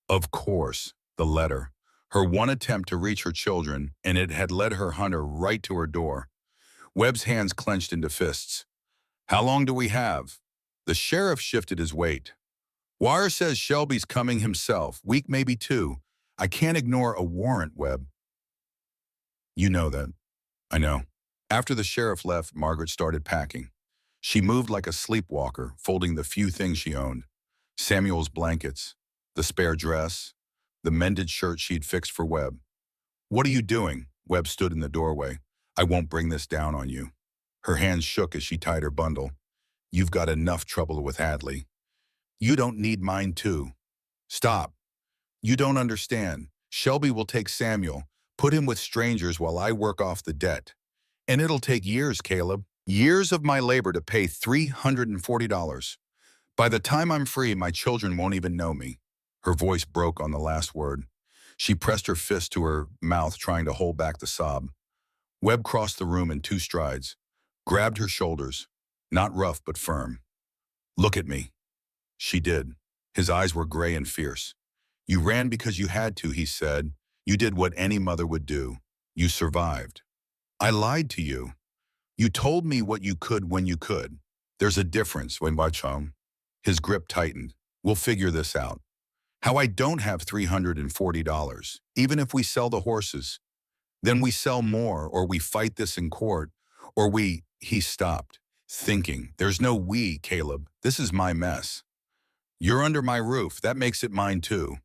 Of course, the letter. Her one attempt to reach her children, and it had led her hunter right to her door. Webb's hands clenched into fists. How long do we have? The sheriff shifted his weight. Wire says Shelby's coming himself, week maybe two. I can't ignore a warrant, Webb. You know that. I know. After the sheriff left, Margaret started packing. She moved like a sleepwalker, folding the few things she owned. Samuel's blankets, the spare dress, the mended shirt she'd fixed for Webb. What are you doing? Webb stood in the doorway. I won't bring this down on you. Her hands shook as she tied her bundle. You've got enough trouble with Hadley. You don't need mine too. Stop. You don't understand. Shelby will take Samuel, put him with strangers while I work off the debt. And it'll take years, Caleb. Years of my labor to pay $340. By the time I'm free, my children won't even know me. Her voice broke on the last word. She pressed her fist to her mouth, trying to hold back the sob. Webb crossed the room in 2 strides, grabbed her shoulders, not rough but firm. Look at me. She did. His eyes were gray and fierce. You ran because you had to, he said. You did what any mother would do. You survived. I lied to you. You told me what you could when you could. There's a difference when watch home. His grip tightened. We'll figure this out. How I don't have $340, even if we sell the horses. Then we sell more, or we fight this in court, or he stopped, thinking, there's no we, Caleb. This is my mess. You're under my roof. That makes it mine too.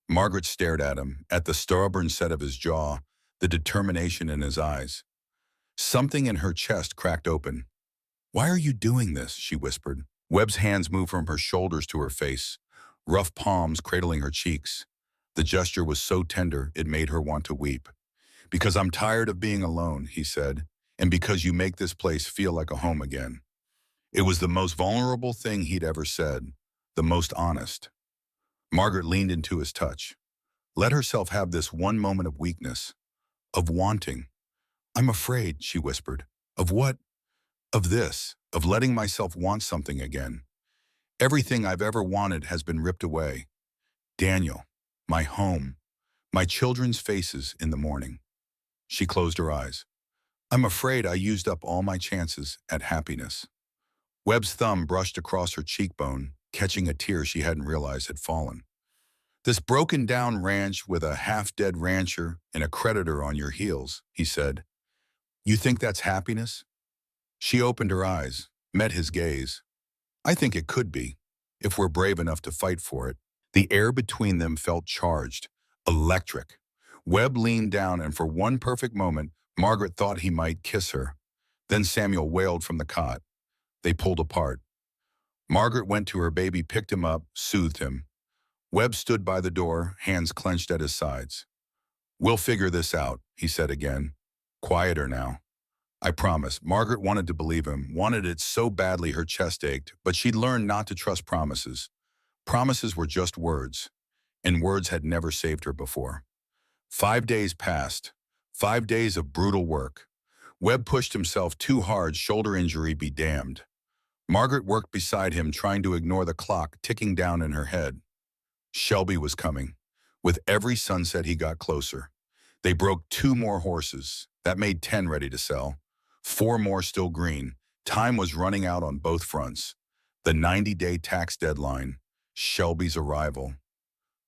Margaret stared at him, at the stubborn set of his jaw, the determination in his eyes. Something in her chest cracked open. Why are you doing this? She whispered. Webb's hands moved from her shoulders to her face, rough palms cradling her cheeks. The gesture was so tender it made her want to weep. Because I'm tired of being alone, he said, and because you make this place feel like a home again. It was the most vulnerable thing he'd ever said, the most honest. Margaret leaned into his touch. Let herself have this one moment of weakness, of wanting. I'm afraid, she whispered. Of what? Of this, of letting myself want something again. Everything I've ever wanted has been ripped away. Daniel, my home, my children's faces in the morning. She closed her eyes. I'm afraid I used up all my chances at happiness. Webb's thumb brushed across her cheekbone, catching a tear she hadn't realized had fallen. This broken-down ranch with a half-dead rancher and a creditor on your heels, he said. You think that's happiness? She opened her eyes, met his gaze. I think it could be, if we're brave enough to fight for it. The air between them felt charged, electric. Webb leaned down, and for one perfect moment, Margaret thought he might kiss her. Then Samuel wailed from the cot. They pulled apart. Margaret went to her baby, picked him up, soothed him. Webb stood by the door, hands clenched at his sides. We'll figure this out, he said again. Quieter now. I promise. Margaret wanted to believe him, wanted it so badly her chest ached, but she'd learned not to trust promises. Promises were just words, and words had never saved her before. 5 days passed. 5 days of brutal work. Webb pushed himself too hard, shoulder injury be damned. Margaret worked beside him, trying to ignore the clock ticking down in her head. Shelby was coming. With every sunset he got closer. They broke 2 more horses. That made 10 ready to sell. 4 more still green. Time was running out on both fronts. The 90-day tax deadline. Shelby's arrival.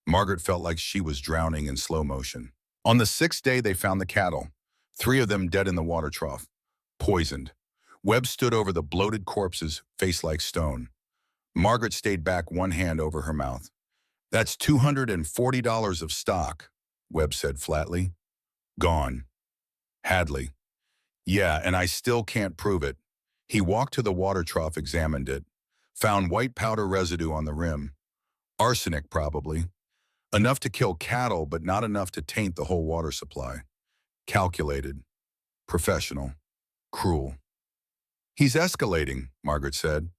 Margaret felt like she was drowning in slow motion. On the 6th day, they found the cattle. 3 of them dead in the water trough. Poisoned. Webb stood over the bloated corpses, face like stone. Margaret stayed back, one hand over her mouth. That's $240 of stock, Webb said flatly. Gone. Hadley. Yeah, and I still can't prove it. He walked to the water trough, examined it. Found white powder residue on the rim. Arsenic, probably. Enough to kill cattle, but not enough to taint the whole water supply. Calculated. Professional. Cruel. He's escalating, Margaret said.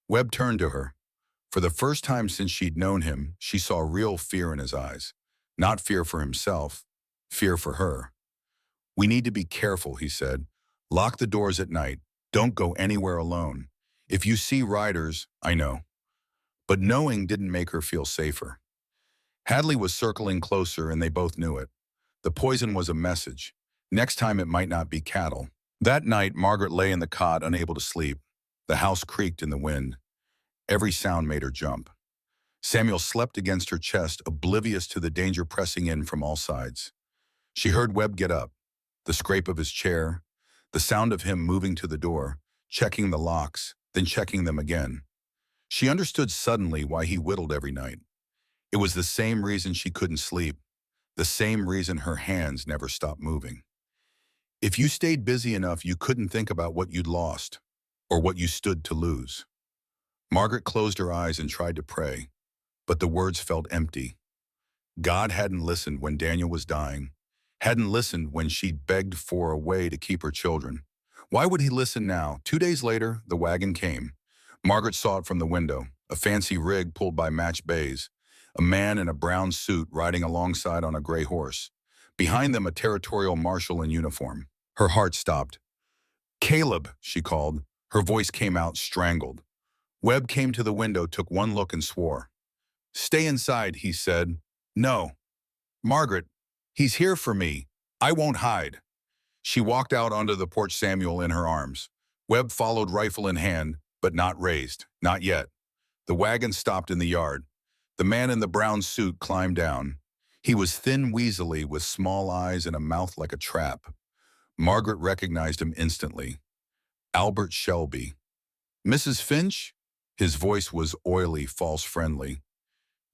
Webb turned to her. For the first time since she'd known him, she saw real fear in his eyes. Not fear for himself, fear for her. We need to be careful, he said. Lock the doors at night. Don't go anywhere alone. If you see riders, I know. But knowing didn't make her feel safer. Hadley was circling closer, and they both knew it. The poison was a message. Next time it might not be cattle. That night, Margaret lay in the cot, unable to sleep. The house creaked in the wind. Every sound made her jump. Samuel slept against her chest, oblivious to the danger pressing in from all sides. She heard Webb get up, the scrape of his chair, the sound of him moving to the door, checking the locks, then checking them again. She understood suddenly why he whittled every night. It was the same reason she couldn't sleep, the same reason her hands never stopped moving. If you stayed busy enough, you couldn't think about what you'd lost or what you stood to lose. Margaret closed her eyes and tried to pray, but the words felt empty. God hadn't listened when Daniel was dying, hadn't listened when she'd begged for a way to keep her children. Why would he listen now? 2 days later, the wagon came. Margaret saw it from the window, a fancy rig pulled by matched bays, a man in a brown suit riding alongside on a gray horse. Behind them, a territorial marshal in uniform. Her heart stopped. Caleb, she called. Her voice came out strangled. Webb came to the window, took one look and swore. Stay inside, he said. No. Margaret, he's here for me. I won't hide. She walked out onto the porch, Samuel in her arms. Webb followed, rifle in hand, but not raised. Not yet. The wagon stopped in the yard. The man in the brown suit climbed down. He was thin, weaselly, with small eyes and a mouth like a trap. Margaret recognized him instantly. Albert Shelby. Mrs. Finch? His voice was oily, false friendly.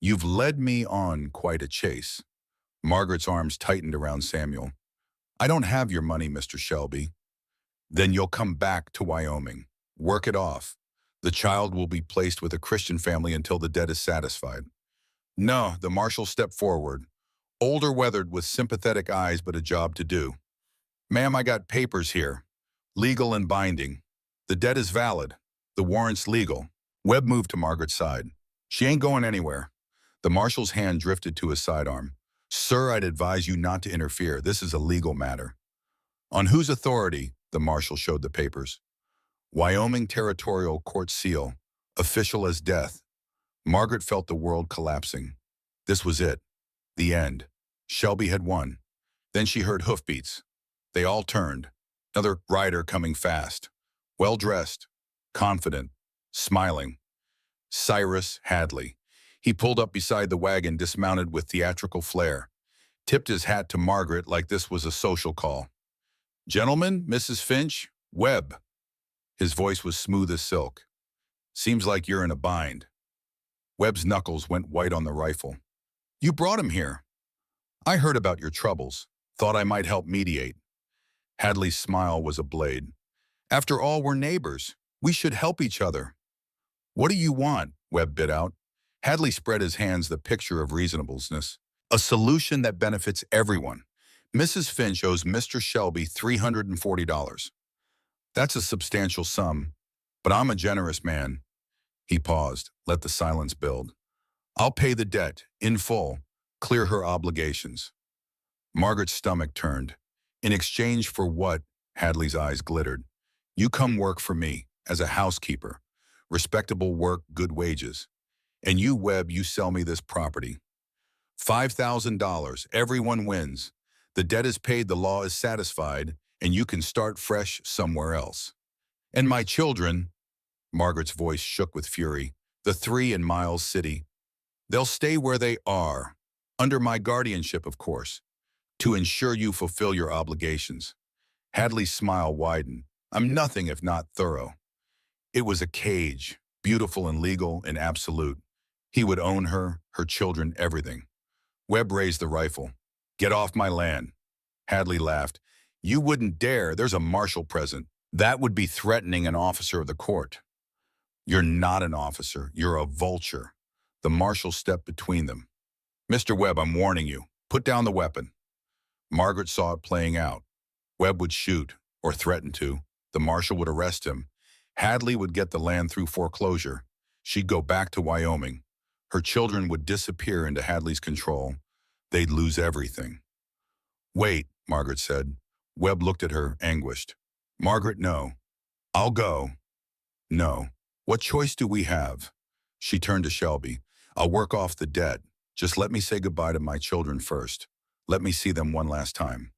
You've led me on quite a chase. Margaret's arms tightened around Samuel. I don't have your money, Mr. Shelby. Then you'll come back to Wyoming. Work it off. The child will be placed with a Christian family until the debt is satisfied. No, the marshal stepped forward. Older, weathered, with sympathetic eyes, but a job to do. Ma'am, I got papers here. Legal and binding. The debt is valid. The warrant's legal. Webb moved to Margaret's side. She ain't going anywhere. The marshal's hand drifted to his sidearm. Sir, I'd advise you not to interfere. This is a legal matter. On whose authority? The marshal showed the papers. Wyoming Territorial Court seal. Official as death. Margaret felt the world collapsing. This was it. The end. Shelby had won. Then she heard hoofbeats. They all turned. Another rider coming fast. Well-dressed. Confident. Smiling. Cyrus Hadley. He pulled up beside the wagon, dismounted with theatrical flair, tipped his hat to Margaret like this was a social call. "Gentlemen, Mrs. Finch, Webb." His voice was smooth as silk. "Seems like you're in a bind." Webb's knuckles went white on the rifle. "You brought him here." "I heard about your troubles. Thought I might help mediate." Hadley's smile was a blade. "After all, we're neighbors. We should help each other." "What do you want?" Webb bit out. Hadley spread his hands, the picture of reasonableness. "A solution that benefits everyone. Mrs. Finch owes Mr. Shelby $340. That's a substantial sum, but I'm a generous man." He paused, let the silence build. "I'll pay the debt, in full, clear her obligations." Margaret's stomach turned. "In exchange for what?" Hadley's eyes glittered. "You come work for me, as a housekeeper. Respectable work, good wages. And you, Webb, you sell me this property. $5,000, everyone wins. The debt is paid, the law is satisfied, and you can start fresh somewhere else. And my children," Margaret's voice shook with fury, "the three in Miles City, they'll stay where they are, under my guardianship, of course, to ensure you fulfill your obligations." Hadley's smile widened. "I'm nothing if not thorough." It was a cage, beautiful and legal and absolute. He would own her, her children, everything. Webb raised the rifle. "Get off my land." Hadley laughed. "You wouldn't dare. There's a marshal present. That would be threatening an officer of the court." "You're not an officer. You're a vulture." The marshal stepped between them. "Mr. Webb, I'm warning you. Put down the weapon." Margaret saw it playing out. Webb would shoot, or threaten to. The marshal would arrest him. Hadley would get the land through foreclosure. She'd go back to Wyoming. Her children would disappear into Hadley's control. They'd lose everything. "Wait," Margaret said. Webb looked at her, anguished. "Margaret, no. I'll go." "No. What choice do we have?" She turned to Shelby. "I'll work off the debt. Just let me say goodbye to my children first. Let me see them one last time."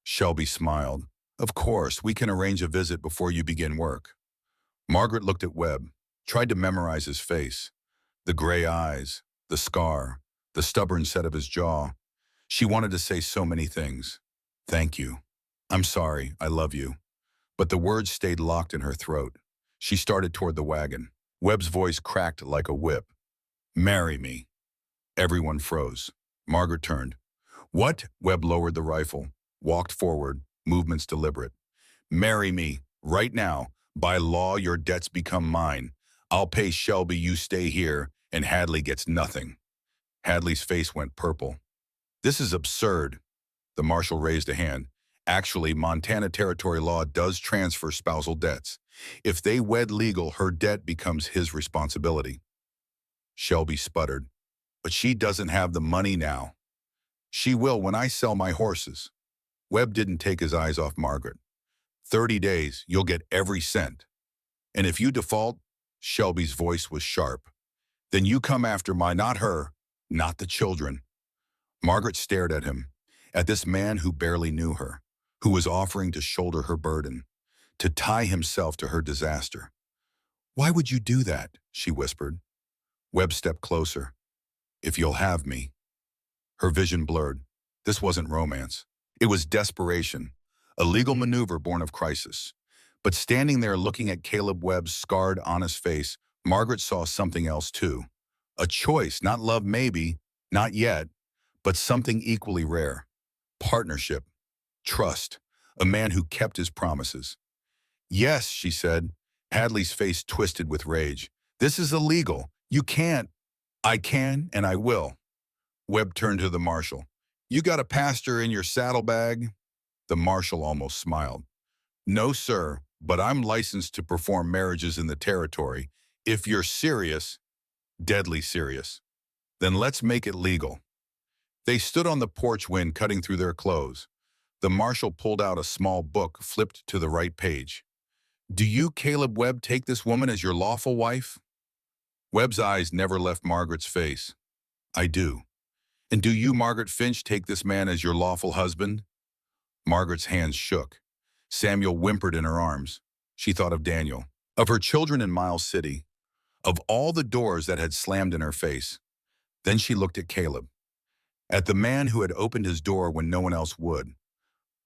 Shelby smiled. "Of course, we can arrange a visit before you begin work." Margaret looked at Webb, tried to memorize his face. The gray eyes, the scar, the stubborn set of his jaw. She wanted to say so many things. "Thank you. I'm sorry. I love you." But the words stayed locked in her throat. She started toward the wagon. Webb's voice cracked like a whip. "Marry me." Everyone froze. Margaret turned. "What?" Webb lowered the rifle, walked forward, movements deliberate. "Marry me, right now. By law, your debts become mine. I'll pay Shelby, you stay here, and Hadley gets nothing." Hadley's face went purple. "This is absurd." The marshal raised a hand. "Actually, Montana territory law does transfer spousal debts. If they wed legal, her debt becomes his responsibility." Shelby sputtered. "But she doesn't have the money now." "She will when I sell my horses." Webb didn't take his eyes off Margaret. 30 days, you'll get every cent. And if you default," Shelby's voice was sharp, "then you come after not her, not the children." Margaret stared at him, at this man who barely knew her, who was offering to shoulder her burden, to tie himself to her disaster. "Why would you do that?" she whispered. Webb stepped closer. "If you'll have me." Her vision blurred. This wasn't romance. It was desperation, a legal maneuver born of crisis. But standing there looking at Caleb Webb's scarred, honest face, Margaret saw something else too. A choice, not love maybe, not yet, but something equally rare. Partnership, trust, a man who kept his promises. "Yes," she said. Hadley's face twisted with rage. "This is illegal. You can't." "I can and I will." Webb turned to the marshal. "You got a pastor in your saddlebag?" The marshal almost smiled. "No, sir, but I'm licensed to perform marriages in the territory. If you're serious, deadly serious, then let's make it legal." They stood on the porch, wind cutting through their clothes. The marshal pulled out a small book, flipped to the right page. "Do you, Caleb Webb, take this woman as your lawful wife?" Webb's eyes never left Margaret's face. "I do." "And do you, Margaret Finch, take this man as your lawful husband?" Margaret's hands shook. Samuel whimpered in her arms. She thought of Daniel, of her children in Miles City, of all the doors that had slammed in her face. Then she looked at Caleb, at the man who had opened his door when no one else would.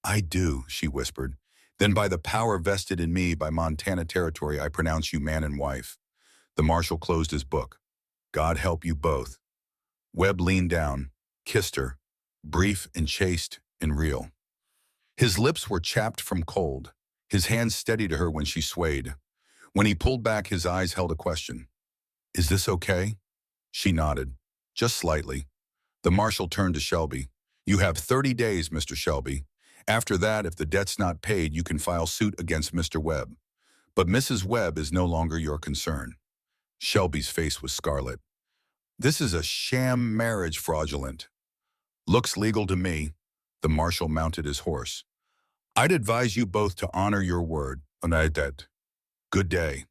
"I do," she whispered. "Then by the power vested in me by Montana territory, I pronounce you man and wife." The marshal closed his book. "God help you both." Webb leaned down, kissed her, brief and chaste and real. His lips were chapped from cold, his hands steady to her when she swayed. When he pulled back, his eyes held a question. "Is this okay?" She nodded, just slightly. The marshal turned to Shelby. "You have 30 days, Mr. Shelby. After that, if the debt's not paid, you can file suit against Mr. Webb. But Mrs. Webb is no longer your concern." Shelby's face was scarlet. "This is a sham marriage, fraudulent." "Looks legal to me." The marshal mounted his horse. "I'd advise you both to honor your word, and I did. Good day."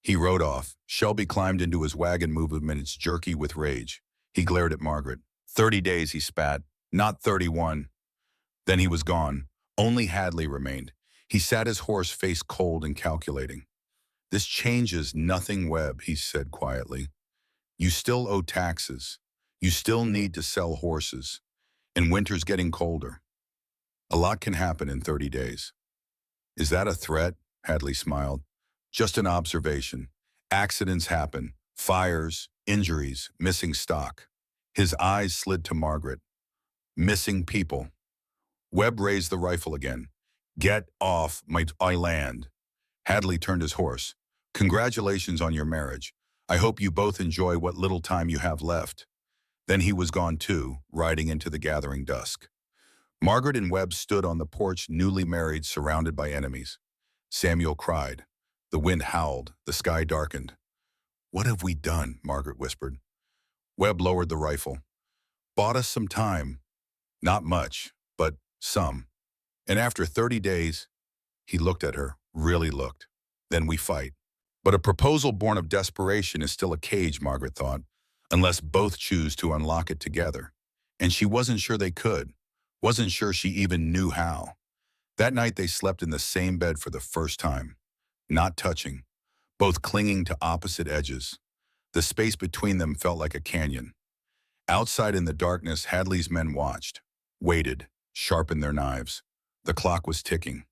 He rode off. Shelby climbed into his wagon, movements jerky with rage. He glared at Margaret. 30 days, he spat. Not 31. Then he was gone. Only Hadley remained. He sat his horse, face cold and calculating. "This changes nothing, Webb," he said quietly. "You still owe taxes. You still need to sell horses. And winter's getting colder. A lot can happen in 30 days. "Is that a threat?" Hadley smiled. "Just an observation. Accidents happen. Fires, injuries, missing stock." His eyes slid to Margaret. "Missing people." Webb raised the rifle again. "Get off my land." Hadley turned his horse. "Congratulations on your marriage. I hope you both enjoy what little time you have left." Then he was gone too, riding into the gathering dusk. Margaret and Webb stood on the porch, newly married, surrounded by enemies. Samuel cried. The wind howled. The sky darkened. "What have we done?" Margaret whispered. Webb lowered the rifle. "Bought us some time. Not much, but some. And after 30 days, he looked at her, really looked. Then we fight." But a proposal born of desperation is still a cage, Margaret thought, unless both choose to unlock it together. And she wasn't sure they could. Wasn't sure she even knew how. That night they slept in the same bed for the first time. Not touching. Both clinging to opposite edges. The space between them felt like a canyon. Outside in the darkness, Hadley's men watched. Waited. Sharpened their knives. The clock was ticking.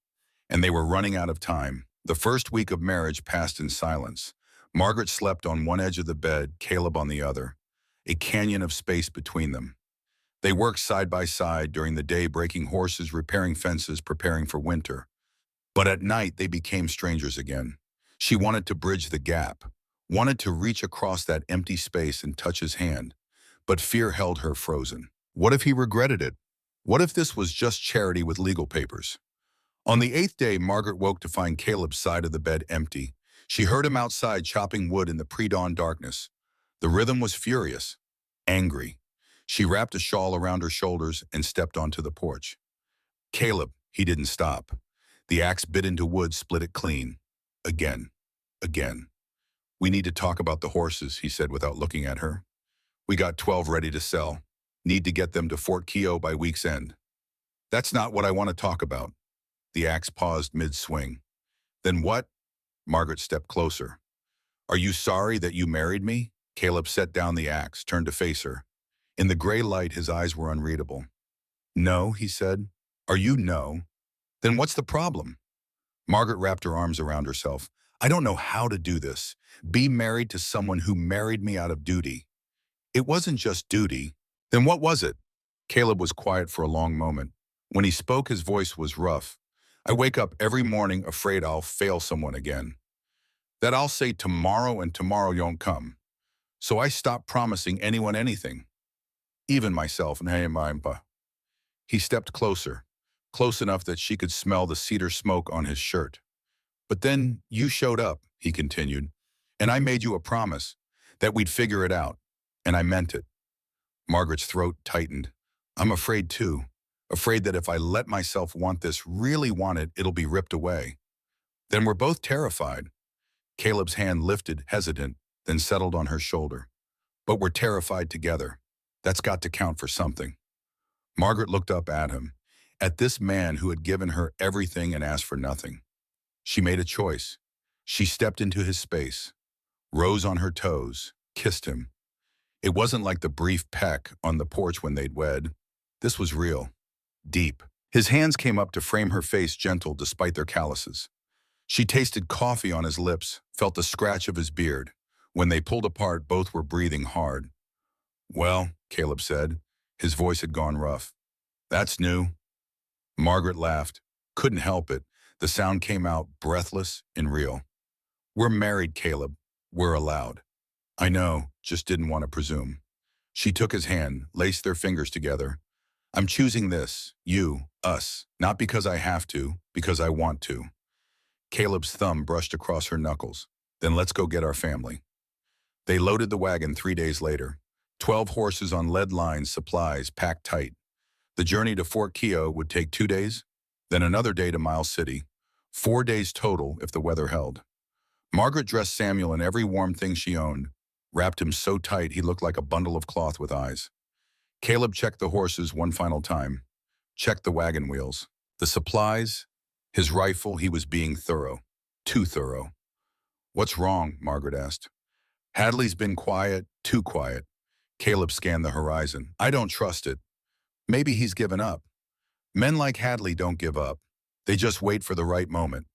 And they were running out of time. The first week of marriage passed in silence. Margaret slept on one edge of the bed, Caleb on the other. A canyon of space between them. They worked side by side during the day, breaking horses, repairing fences, preparing for winter. But at night, they became strangers again. She wanted to bridge the gap, wanted to reach across that empty space and touch his hand. But fear held her frozen. What if he regretted it? What if this was just charity with legal papers? On the 8th day, Margaret woke to find Caleb's side of the bed empty. She heard him outside chopping wood in the pre-dawn darkness. The rhythm was furious, angry. She wrapped a shawl around her shoulders and stepped onto the porch. "Caleb," he didn't stop. The axe bit into wood, split it clean. Again, again. "We need to talk about the horses," he said without looking at her. "We got 12 ready to sell. Need to get them to Fort Keogh by week's end." "That's not what I want to talk about." The axe paused mid-swing. "Then what?" Margaret stepped closer. "Are you sorry that you married me?" Caleb set down the axe, turned to face her. In the gray light, his eyes were unreadable. "No," he said. "Are you no? Then what's the problem?" Margaret wrapped her arms around herself. "I don't know how to do this. Be married to someone who married me out of duty. It wasn't just duty. Then what was it?" Caleb was quiet for a long moment. When he spoke, his voice was rough. "I wake up every morning afraid I'll fail someone again. That I'll say tomorrow and tomorrow won't come. So I stop promising anyone anything. Even myself. He stepped closer, close enough that she could smell the cedar smoke on his shirt. "But then you showed up," he continued, "and I made you a promise that we'd figure it out, and I meant it." Margaret's throat tightened. "I'm afraid too. Afraid that if I let myself want this, really want it, it'll be ripped away." "Then we're both terrified." Caleb's hand lifted, hesitant, then settled on her shoulder. "But we're terrified together. That's got to count for something." Margaret looked up at him, at this man who had given her everything and asked for nothing. She made a choice. She stepped into his space, rose on her toes, kissed him. It wasn't like the brief peck on the porch when they'd wed. This was real, deep. His hands came up to frame her face gentle despite their calluses. She tasted coffee on his lips, felt the scratch of his beard. When they pulled apart, both were breathing hard. "Well," Caleb said. His voice had gone rough. "That's new." Margaret laughed. Couldn't help it. The sound came out breathless and real. "We're married, Caleb. We're allowed." "I know, just didn't want to presume." She took his hand, laced their fingers together. "I'm choosing this, you, us, not because I have to, because I want to." Caleb's thumb brushed across her knuckles. "Then let's go get our family." They loaded the wagon 3 days later. 12 horses on lead lines, supplies packed tight. The journey to Fort Keogh would take 2 days, then another day to Miles City. 4 days total if the weather held. Margaret dressed Samuel in every warm thing she owned, wrapped him so tight he looked like a bundle of cloth with eyes. Caleb checked the horses one final time, checked the wagon wheels. The supplies, his rifle, he was being thorough. Too thorough. "What's wrong?" Margaret asked. "Hadley's been quiet, too quiet." Caleb scanned the horizon. "I don't trust it. Maybe he's given up." "Men like Hadley don't give up. They just wait for the right moment."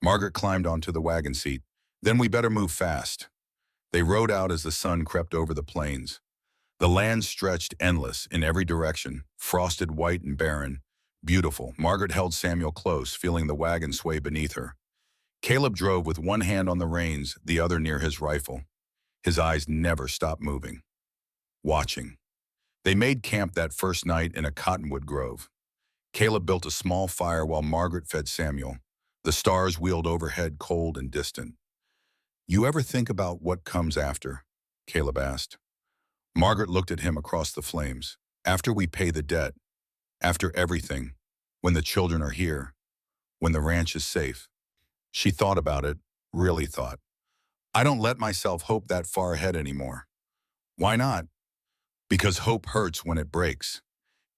Margaret climbed onto the wagon seat. "Then we better move fast." They rode out as the sun crept over the plains. The land stretched endless in every direction, frosted white and barren. Beautiful. Margaret held Samuel close, feeling the wagon sway beneath her. Caleb drove with one hand on the reins, the other near his rifle. His eyes never stopped moving, watching. They made camp that first night in a cottonwood grove. Caleb built a small fire while Margaret fed Samuel. The stars wheeled overhead, cold and distant. "You ever think about what comes after?" Caleb asked. Margaret looked at him across the flames. "After we pay the debt, after everything, when the children are here, when the ranch is safe." She thought about it, really thought. "I don't let myself hope that far ahead anymore." "Why not?" "Because hope hurts when it breaks."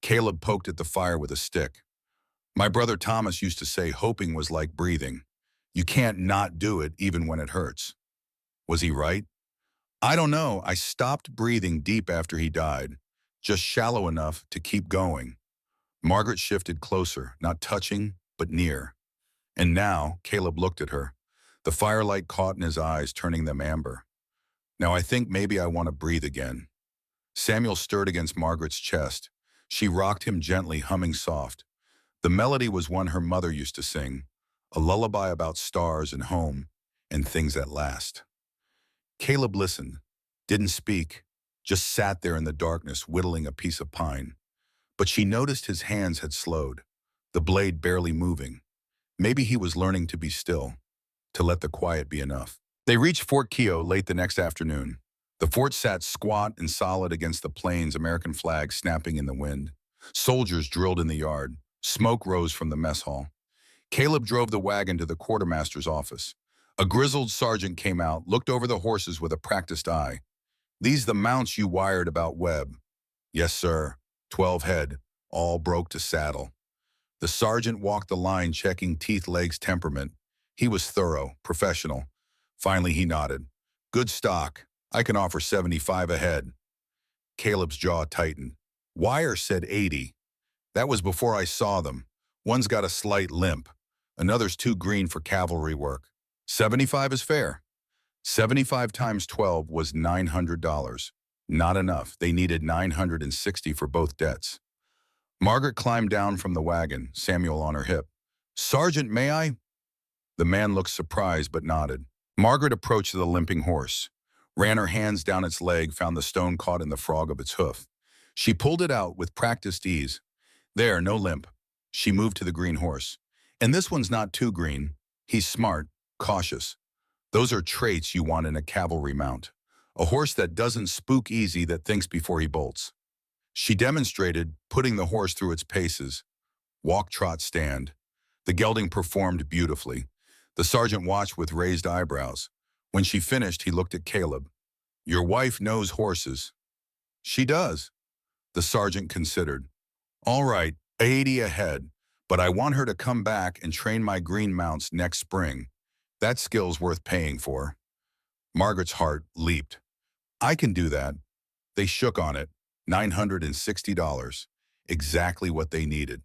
Caleb poked at the fire with a stick. "My brother Thomas used to say hoping was like breathing. You can't not do it even when it hurts." Was he right? "I don't know. I stopped breathing deep after he died, just shallow enough to keep going." Margaret shifted closer, not touching, but near. And now, Caleb looked at her. The firelight caught in his eyes, turning them amber. "Now I think maybe I want to breathe again." Samuel stirred against Margaret's chest. She rocked him gently, humming soft. The melody was one her mother used to sing, a lullaby about stars and home and things that last. Caleb listened, didn't speak, just sat there in the darkness, whittling a piece of pine. But she noticed his hands had slowed, the blade barely moving. Maybe he was learning to be still, to let the quiet be enough. They reached Fort Keogh late the next afternoon. The fort sat squat and solid against the plains, American flag snapping in the wind. Soldiers drilled in the yard. Smoke rose from the mess hall. Caleb drove the wagon to the quartermaster's office. A grizzled sergeant came out, looked over the horses with a practiced eye. "These the mounts you wired about Webb?" "Yes, sir. 12 head, all broke to saddle." The sergeant walked the line, checking teeth, legs, temperament. He was thorough, professional. Finally, he nodded. "Good stock. I can offer 75 a head." Caleb's jaw tightened. "Wire said 80. That was before I saw them. One's got a slight limp. Another's too green for cavalry work. 75 is fair." 75 times 12 was $900. Not enough. They needed 960 for both debts. Margaret climbed down from the wagon, Samuel on her hip. "Sergeant, may I?" The man looked surprised but nodded. Margaret approached the limping horse, ran her hands down its leg, found the stone caught in the frog of its hoof. She pulled it out with practiced ease. "There, no limp." She moved to the green horse. "And this one's not too green. He's smart, cautious. Those are traits you want in a cavalry mount. A horse that doesn't spook easy, that thinks before he bolts." She demonstrated, putting the horse through its paces. Walk, trot, stand. The gelding performed beautifully. The sergeant watched with raised eyebrows. When she finished, he looked at Caleb. "Your wife knows horses." "She does." The sergeant considered. "All right, 80 a head, but I want her to come back and train my green mounts next spring. That skill's worth paying for." Margaret's heart leaped. "I can do that. They shook on it. $960. Exactly what they needed.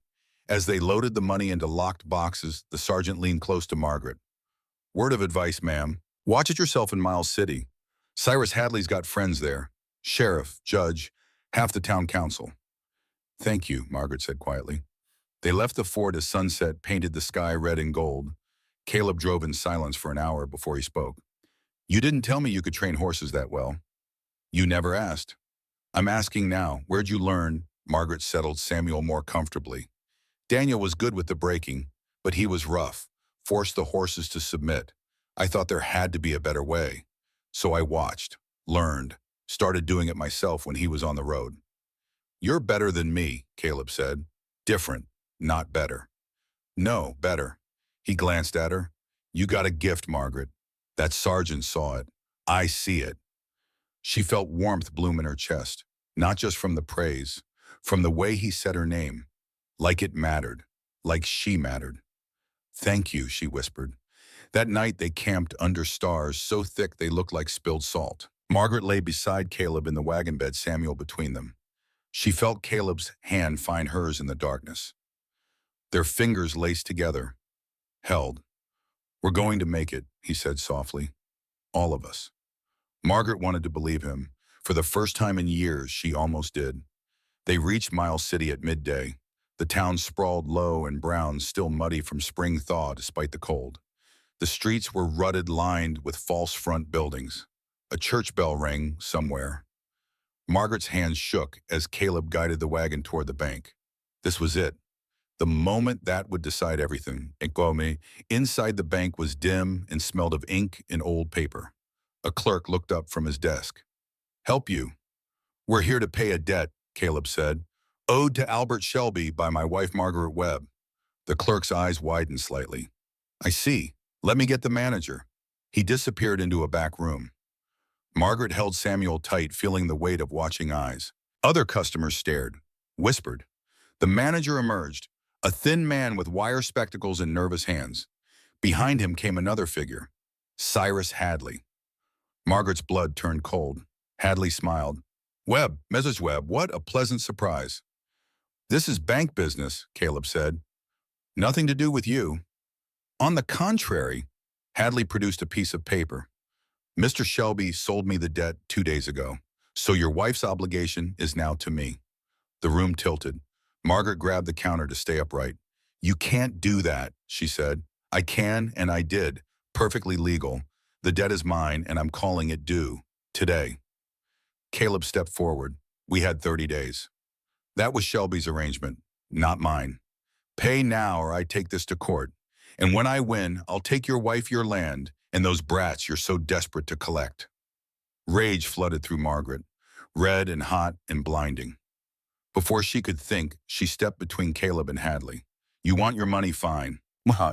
As they loaded the money into locked boxes, the sergeant leaned close to Margaret. Word of advice, ma'am. Watch it yourself in Miles City. Cyrus Hadley's got friends there. Sheriff, judge, half the town council. Thank you, Margaret said quietly. They left the fort as sunset painted the sky red and gold. Caleb drove in silence for an hour before he spoke. You didn't tell me you could train horses that well. You never asked. I'm asking now, where'd you learn? Margaret settled Samuel more comfortably. Daniel was good with the breaking, but he was rough, forced the horses to submit. I thought there had to be a better way. So I watched, learned, started doing it myself when he was on the road. You're better than me, Caleb said. Different, not better. No, better. He glanced at her. You got a gift, Margaret. That sergeant saw it. I see it. She felt warmth bloom in her chest, not just from the praise, from the way he said her name, like it mattered, like she mattered. Thank you, she whispered. That night they camped under stars so thick they looked like spilled salt. Margaret lay beside Caleb in the wagon bed, Samuel between them. She felt Caleb's hand find hers in the darkness. Their fingers laced together, held. We're going to make it, he said softly. All of us. Margaret wanted to believe him. For the first time in years, she almost did. They reached Miles City at midday. The town sprawled low and brown, still muddy from spring thaw despite the cold. The streets were rutted, lined with false front buildings. A church bell rang somewhere. Margaret's hands shook as Caleb guided the wagon toward the bank. This was it. The moment that would decide everything. Inside the bank was dim and smelled of ink and old paper. A clerk looked up from his desk. Help you. We're here to pay a debt, Caleb said. Owed to Albert Shelby by my wife Margaret Webb. The clerk's eyes widened slightly. I see. Let me get the manager. He disappeared into a back room. Margaret held Samuel tight, feeling the weight of watching eyes. Other customers stared, whispered. The manager emerged, a thin man with wire spectacles and nervous hands. Behind him came another figure, Cyrus Hadley. Margaret's blood turned cold. Hadley smiled. Webb, Mrs. Webb, what a pleasant surprise. This is bank business, Caleb said. Nothing to do with you. On the contrary, Hadley produced a piece of paper. Mr. Shelby sold me the debt 2 days ago, so your wife's obligation is now to me. The room tilted. Margaret grabbed the counter to stay upright. You can't do that, she said. I can, and I did. Perfectly legal. The debt is mine, and I'm calling it due. Today. Caleb stepped forward. We had 30 days. That was Shelby's arrangement, not mine. Pay now or I take this to court. And when I win, I'll take your wife your land and those brats you're so desperate to collect. Rage flooded through Margaret, red and hot and blinding. Before she could think, she stepped between Caleb and Hadley. You want your money, fine.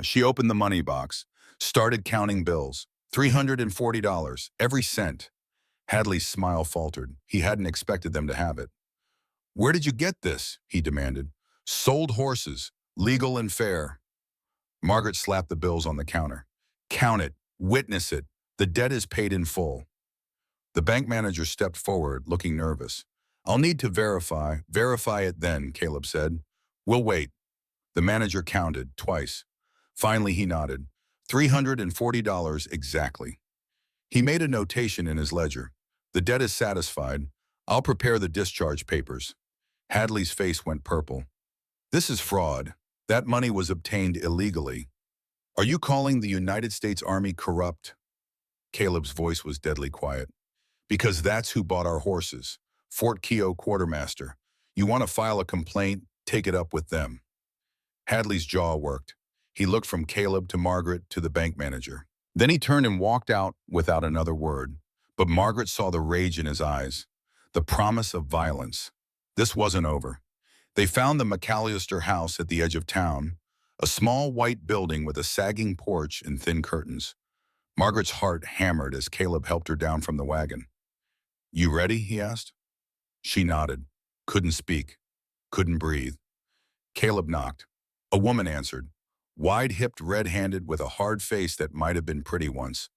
She opened the money box, started counting bills. $340, every cent. Hadley's smile faltered. He hadn't expected them to have it. Where did you get this? He demanded. Sold horses, legal and fair. Margaret slapped the bills on the counter. Count it, witness it. The debt is paid in full. The bank manager stepped forward, looking nervous. I'll need to verify. Verify it then, Caleb said. We'll wait. The manager counted twice. Finally, he nodded. $340 exactly. He made a notation in his ledger. The debt is satisfied. I'll prepare the discharge papers. Hadley's face went purple. This is fraud. That money was obtained illegally. Are you calling the United States Army corrupt? Caleb's voice was deadly quiet. Because that's who bought our horses. Fort Keogh quartermaster. You want to file a complaint? Take it up with them. Hadley's jaw worked. He looked from Caleb to Margaret to the bank manager. Then he turned and walked out without another word. But Margaret saw the rage in his eyes, the promise of violence. This wasn't over. They found the McAllister house at the edge of town, a small white building with a sagging porch and thin curtains. Margaret's heart hammered as Caleb helped her down from the wagon. You ready? He asked. She nodded, couldn't speak, couldn't breathe. Caleb knocked. A woman answered, wide-hipped, red-handed, with a hard face that might have been pretty once.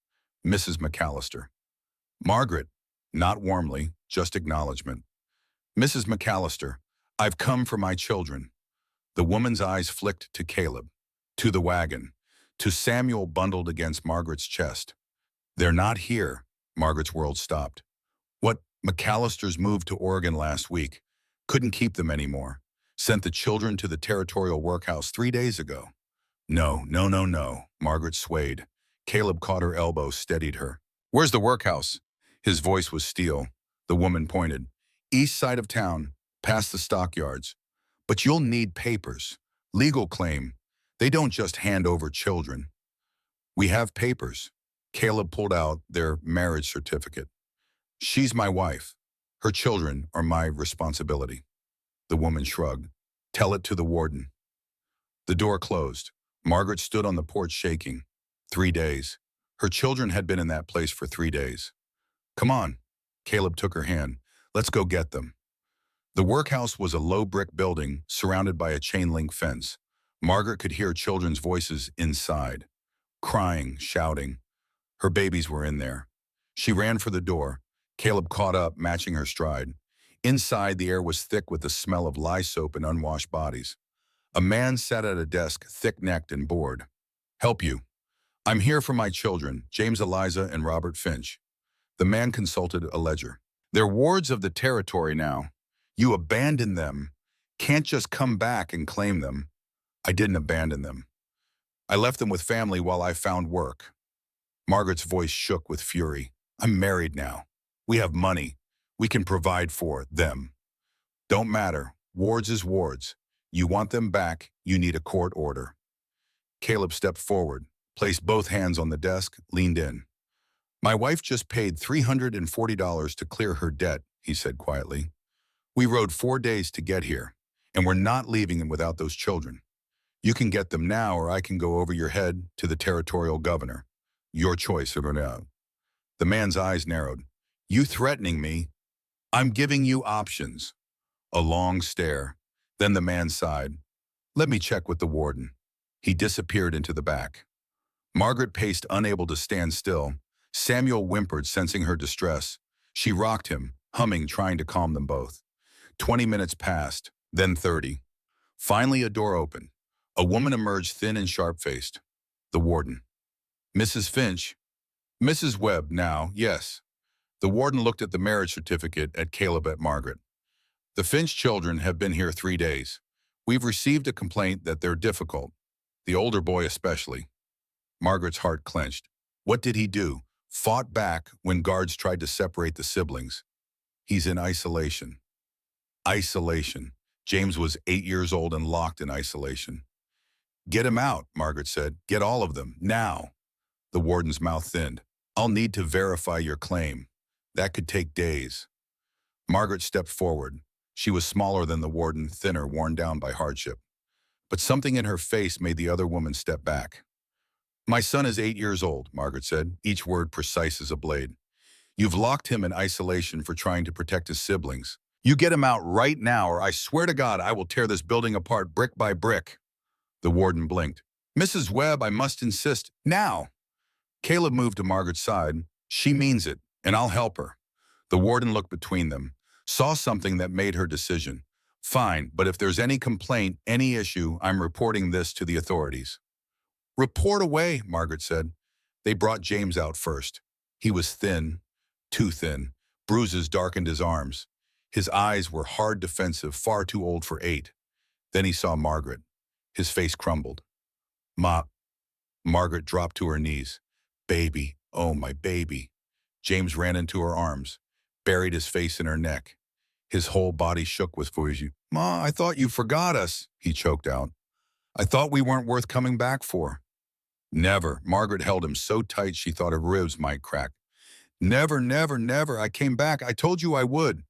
Mrs. McAllister. Margaret, not warmly, just acknowledgement. Mrs. McAllister, I've come for my children. The woman's eyes flicked to Caleb, to the wagon, to Samuel bundled against Margaret's chest. They're not here. Margaret's world stopped. What? McAllister's moved to Oregon last week. Couldn't keep them anymore. Sent the children to the territorial workhouse 3 days ago. No, no, no, no. Margaret swayed. Caleb caught her elbow, steadied her. Where's the workhouse? His voice was steel. The woman pointed. East side of town, past the stockyards. But you'll need papers. Legal claim. They don't just hand over children. We have papers. Caleb pulled out their marriage certificate. She's my wife. Her children are my responsibility. The woman shrugged. Tell it to the warden. The door closed. Margaret stood on the porch shaking. 3 days. Her children had been in that place for 3 days. Come on. Caleb took her hand. Let's go get them. The workhouse was a low brick building surrounded by a chain-link fence. Margaret could hear children's voices inside, crying, shouting. Her babies were in there. She ran for the door. Caleb caught up, matching her stride. Inside, the air was thick with the smell of lye soap and unwashed bodies. A man sat at a desk, thick-necked and bored. Help you. I'm here for my children, James Eliza and Robert Finch. The man consulted a ledger. They're wards of the territory now. You abandoned them. Can't just come back and claim them. I didn't abandon them. I left them with family while I found work. Margaret's voice shook with fury. I'm married now. We have money. We can provide for them. Don't matter. Wards is wards. You want them back, you need a court order. Caleb stepped forward, placed both hands on the desk, leaned in. My wife just paid $340 to clear her debt, he said quietly. We rode 4 days to get here, and we're not leaving them without those children. You can get them now, or I can go over your head to the territorial governor. Your choice, or no. The man's eyes narrowed. You threatening me? I'm giving you options. A long stare. Then the man sighed. Let me check with the warden. He disappeared into the back. Margaret paced, unable to stand still. Samuel whimpered, sensing her distress. She rocked him, humming, trying to calm them both. 20 minutes passed, then 30. Finally, a door opened. A woman emerged, thin and sharp-faced. The warden. Mrs. Finch? Mrs. Webb, now, yes. The warden looked at the marriage certificate, at Caleb, at Margaret. The Finch children have been here 3 days. We've received a complaint that they're difficult, the older boy especially. Margaret's heart clenched. What did he do? Fought back when guards tried to separate the siblings. He's in isolation. Isolation. James was 8 years old and locked in isolation. Get him out, Margaret said. Get all of them, now. The warden's mouth thinned. I'll need to verify your claim. That could take days. Margaret stepped forward. She was smaller than the warden, thinner, worn down by hardship. But something in her face made the other woman step back. My son is 8 years old, Margaret said, each word precise as a blade. You've locked him in isolation for trying to protect his siblings. You get him out right now, or I swear to God I will tear this building apart brick by brick. The warden blinked. Mrs. Webb, I must insist. Now. Caleb moved to Margaret's side. She means it, and I'll help her. The warden looked between them, saw something that made her decision. Fine, but if there's any complaint, any issue, I'm reporting this to the authorities. Report away, Margaret said. They brought James out first. He was thin, too thin. Bruises darkened his arms. His eyes were hard, defensive, far too old for 8. Then he saw Margaret. His face crumbled. Ma. Margaret dropped to her knees. Baby, oh my baby. James ran into her arms, buried his face in her neck. His whole body shook with fury. Ma, I thought you forgot us, he choked out. I thought we weren't worth coming back for. Never. Margaret held him so tight she thought her ribs might crack. Never, never, never. I came back. I told you I would.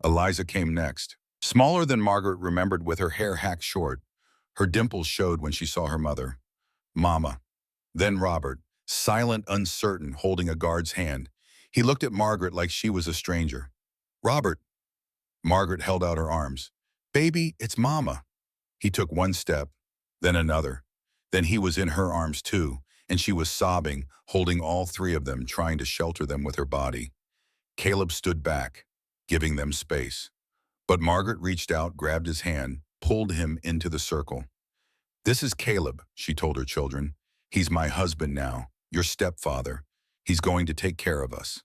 Eliza came next. Smaller than Margaret remembered, with her hair hacked short. Her dimples showed when she saw her mother. Mama. Then Robert, silent, uncertain, holding a guard's hand. He looked at Margaret like she was a stranger. Robert. Margaret held out her arms. Baby, it's Mama. He took one step, then another. Then he was in her arms too, and she was sobbing, holding all 3 of them, trying to shelter them with her body. Caleb stood back. giving them space. But Margaret reached out, grabbed his hand, pulled him into the circle. "This is Caleb," she told her children. "He's my husband now, your stepfather. He's going to take care of us."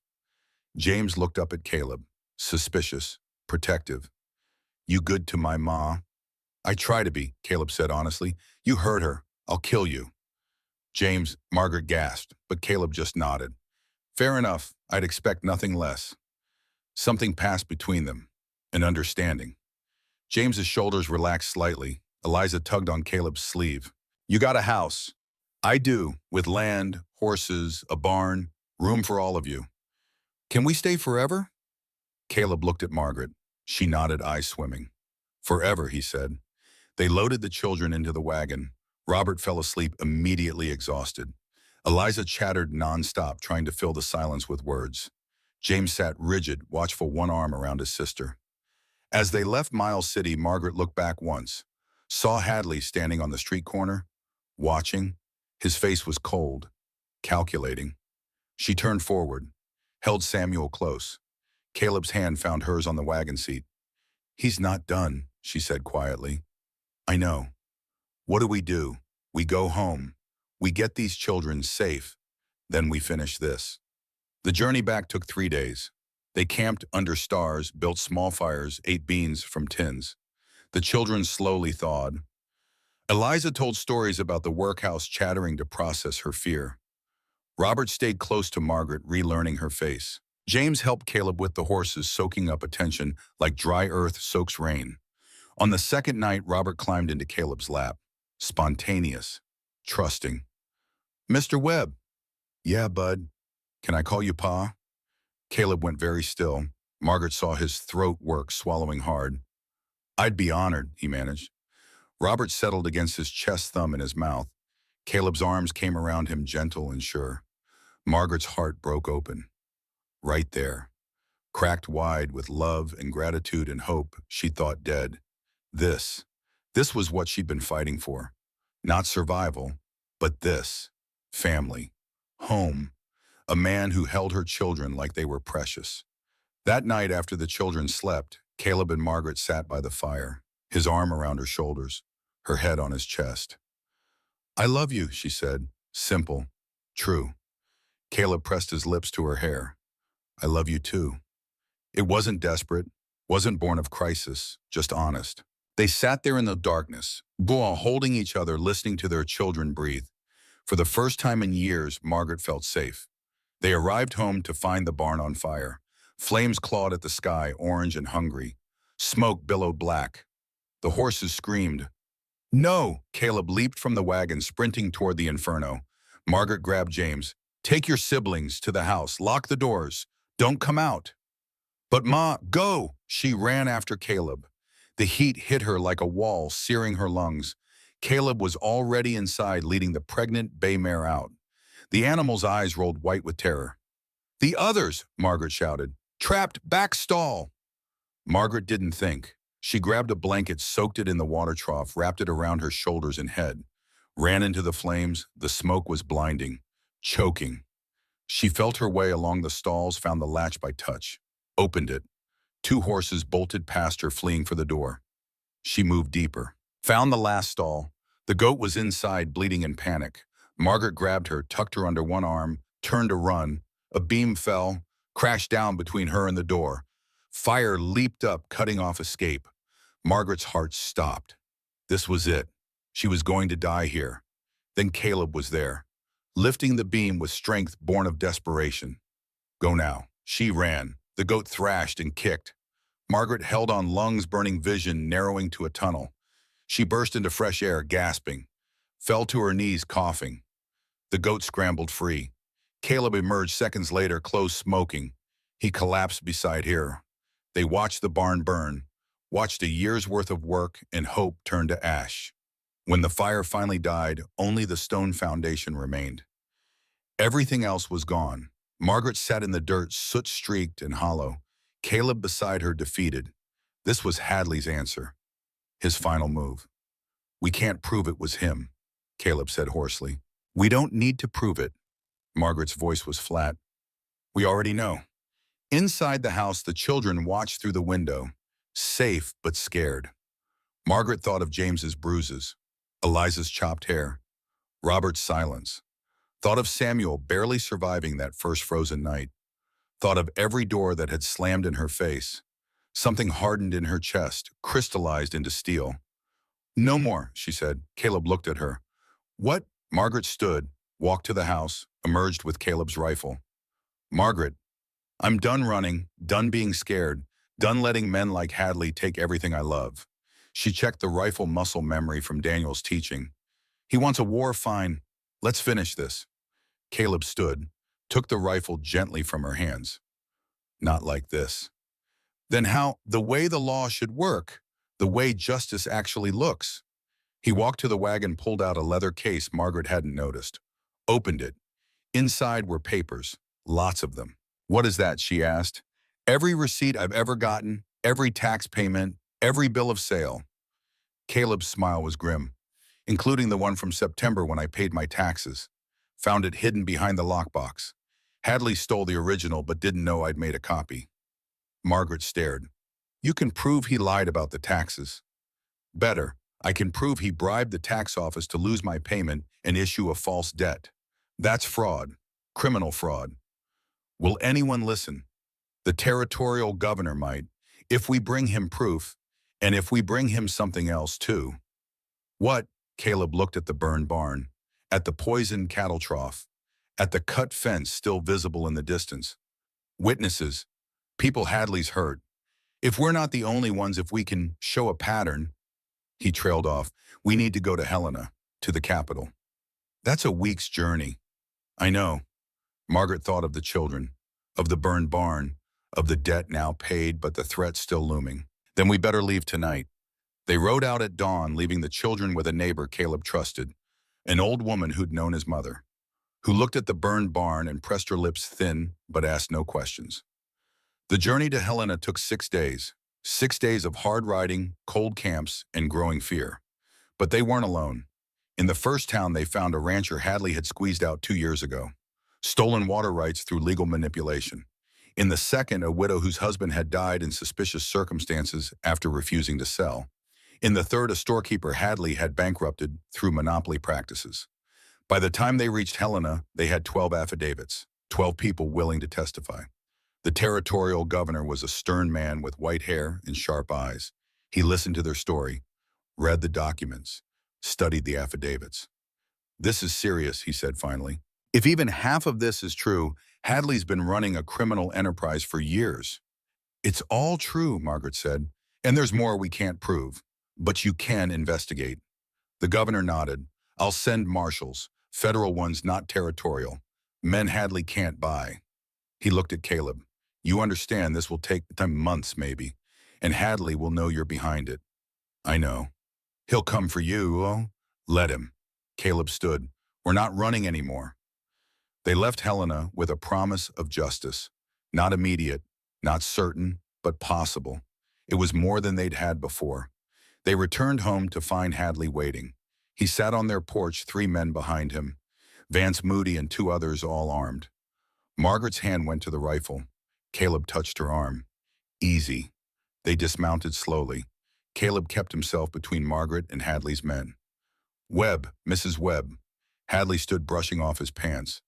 James looked up at Caleb, suspicious, protective. "You good to my ma?" "I try to be," Caleb said honestly. "You hurt her. I'll kill you." James, Margaret gasped, but Caleb just nodded. "Fair enough. I'd expect nothing less." Something passed between them, an understanding. James's shoulders relaxed slightly. Eliza tugged on Caleb's sleeve. "You got a house." "I do, with land, horses, a barn, room for all of you." "Can we stay forever?" Caleb looked at Margaret. She nodded, eyes swimming. "Forever," he said. They loaded the children into the wagon. Robert fell asleep immediately exhausted. Eliza chattered nonstop, trying to fill the silence with words. James sat rigid, watchful, one arm around his sister. As they left Miles City, Margaret looked back once, saw Hadley standing on the street corner, watching. His face was cold, calculating. She turned forward, held Samuel close. Caleb's hand found hers on the wagon seat. "He's not done," she said quietly. "I know. What do? We go home. We get these children safe. Then we finish this." The journey back took 3 days. They camped under stars, built small fires, ate beans from tins. The children slowly thawed. Eliza told stories about the workhouse, chattering to process her fear. Robert stayed close to Margaret, relearning her face. James helped Caleb with the horses, soaking up attention like dry earth soaks rain. On the second night, Robert climbed into Caleb's lap. Spontaneous, trusting. "Mr. Webb." "Yeah, bud. Can I call you Pa?" Caleb went very still. Margaret saw his throat work, swallowing hard. "I'd be honored," he managed. Robert settled against his chest, thumb in his mouth. Caleb's arms came around him, gentle and sure. Margaret's heart broke open. Right there, cracked wide with love and gratitude and hope, she thought dead. This was what she'd been fighting for. Not survival, but this. Family. Home. A man who held her children like they were precious. That night after the children slept, Caleb and Margaret sat by the fire, his arm around her shoulders, her head on his chest. "I love you," she said. Simple. True. Caleb pressed his lips to her hair. "I love you too." It wasn't desperate, wasn't born of crisis, just honest. They sat there in the darkness, holding each other, listening to their children breathe. For the first time in years, Margaret felt safe. They arrived home to find the barn on fire. Flames clawed at the sky, orange and hungry. Smoke billowed black. The horses screamed. "No!" Caleb leaped from the wagon, sprinting toward the inferno. Margaret grabbed James. "Take your siblings to the house. Lock the doors. Don't come out." "But Ma, go!" She ran after Caleb. The heat hit her like a wall, searing her lungs. Caleb was already inside, leading the pregnant bay mare out. The animal's eyes rolled white with terror. "The others!" Margaret shouted. "Trapped, back stall!" Margaret didn't think. She grabbed a blanket, soaked it in the water trough, wrapped it around her shoulders and head. Ran into the flames. The smoke was blinding, choking. She felt her way along the stalls, found the latch by touch. Opened it. 2 horses bolted past her, fleeing for the door. She moved deeper. Found the last stall. The goat was inside, bleeding in panic. Margaret grabbed her, tucked her under one arm, turned to run. A beam fell, crashed down between her and the door. Fire leaped up, cutting off escape. Margaret's heart stopped. This was it. She was going to die here. Then Caleb was there, lifting the beam with strength born of desperation. "Go now." She ran. The goat thrashed and kicked. Margaret held on, lungs burning, vision narrowing to a tunnel. She burst into fresh air, gasping. Fell to her knees, coughing. The goat scrambled free. Caleb emerged seconds later, clothes smoking. He collapsed beside her. They watched the barn burn, watched a year's worth of work and hope turn to ash. When the fire finally died, only the stone foundation remained. Everything else was gone. Margaret sat in the dirt, soot-streaked and hollow. Caleb beside her, defeated. This was Hadley's answer. His final move. "We can't prove it was him," Caleb said hoarsely. "We don't need to prove it." Margaret's voice was flat. "We already know. Inside the house, the children watched through the window, safe but scared. Margaret thought of James's bruises, Eliza's chopped hair, Robert's silence. Thought of Samuel barely surviving that first frozen night. Thought of every door that had slammed in her face. Something hardened in her chest, crystallized into steel. "No more," she said. Caleb looked at her. "What?" Margaret stood, walked to the house, emerged with Caleb's rifle. "Margaret, I'm done running, done being scared, done letting men like Hadley take everything I love." She checked the rifle muscle memory from Daniel's teaching. "He wants a war, fine. Let's finish this." Caleb stood, took the rifle gently from her hands. "Not like this." "Then how? The way the law should work, the way justice actually looks." He walked to the wagon, pulled out a leather case Margaret hadn't noticed, opened it. Inside were papers, lots of them. "What is that?" she asked. "Every receipt I've ever gotten, every tax payment, every bill of sale." Caleb's smile was grim, including the one from September when I paid my taxes. Found it hidden behind the lockbox. Hadley stole the original but didn't know I'd made a copy. Margaret stared. "You can prove he lied about the taxes." "Better, I can prove he bribed the tax office to lose my payment and issue a false debt. That's fraud, criminal fraud." "Will anyone listen?" "The territorial governor might, if we bring him proof, and if we bring him something else too." "What?" Caleb looked at the burned barn, at the poisoned cattle trough, at the cut fence still visible in the distance. "Witnesses. People Hadley's hurt. If we're not the only ones, if we can show a pattern." He trailed off. "We need to go to Helena, to the capital." "That's a week's journey." "I know." Margaret thought of the children, of the burned barn, of the debt now paid but the threat still looming. "Then we better leave tonight." They rode out at dawn, leaving the children with a neighbor Caleb trusted, an old woman who'd known his mother, who looked at the burned barn and pressed her lips thin but asked no questions. The journey to Helena took 6 days. 6 days of hard riding, cold camps, and growing fear. But they weren't alone. In the first town, they found a rancher Hadley had squeezed out 2 years ago. Stolen water rights through legal manipulation. In the second, a widow whose husband had died in suspicious circumstances after refusing to sell. In the third, a storekeeper Hadley had bankrupted through monopoly practices. By the time they reached Helena, they had 12 affidavits, 12 people willing to testify. The territorial governor was a stern man with white hair and sharp eyes. He listened to their story, read the documents, studied the affidavits. "This is serious," he said finally. "If even half of this is true, Hadley's been running a criminal enterprise for years." "It's all true," Margaret said, "and there's more we can't prove. But you can investigate." The governor nodded. "I'll send marshals, federal ones, not territorial. Men Hadley can't buy." He looked at Caleb. "You understand this will take time, months maybe, and Hadley will know you're behind it." "I know." "He'll come for you, oh?" "Let him." Caleb stood. "We're not running anymore." They left Helena with a promise of justice. Not immediate, not certain, but possible. It was more than they'd had before. They returned home to find Hadley waiting. He sat on their porch, 3 men behind him, Vance Moody and 2 others all armed. Margaret's hand went to the rifle. Caleb touched her arm. "Easy." They dismounted slowly. Caleb kept himself between Margaret and Hadley's men. "Webb, Mrs. Webb." Hadley stood brushing off his pants.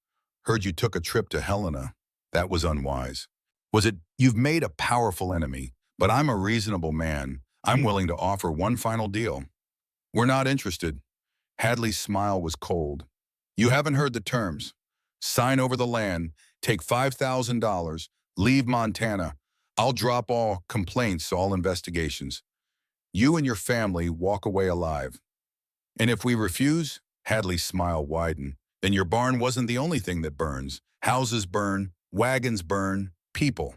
"Heard you took a trip to Helena. That was unwise." "Was it? You've made a powerful enemy, but I'm a reasonable man. I'm willing to offer one final deal." "We're not interested." Hadley's smile was cold. "You haven't heard the terms. Sign over the land, take $5,000, leave Montana. I'll drop all complaints, all investigations. You and your family walk away alive. And if we refuse," Hadley's smile widened, "then your barn wasn't the only thing that burns. Houses burn, wagons burn, people."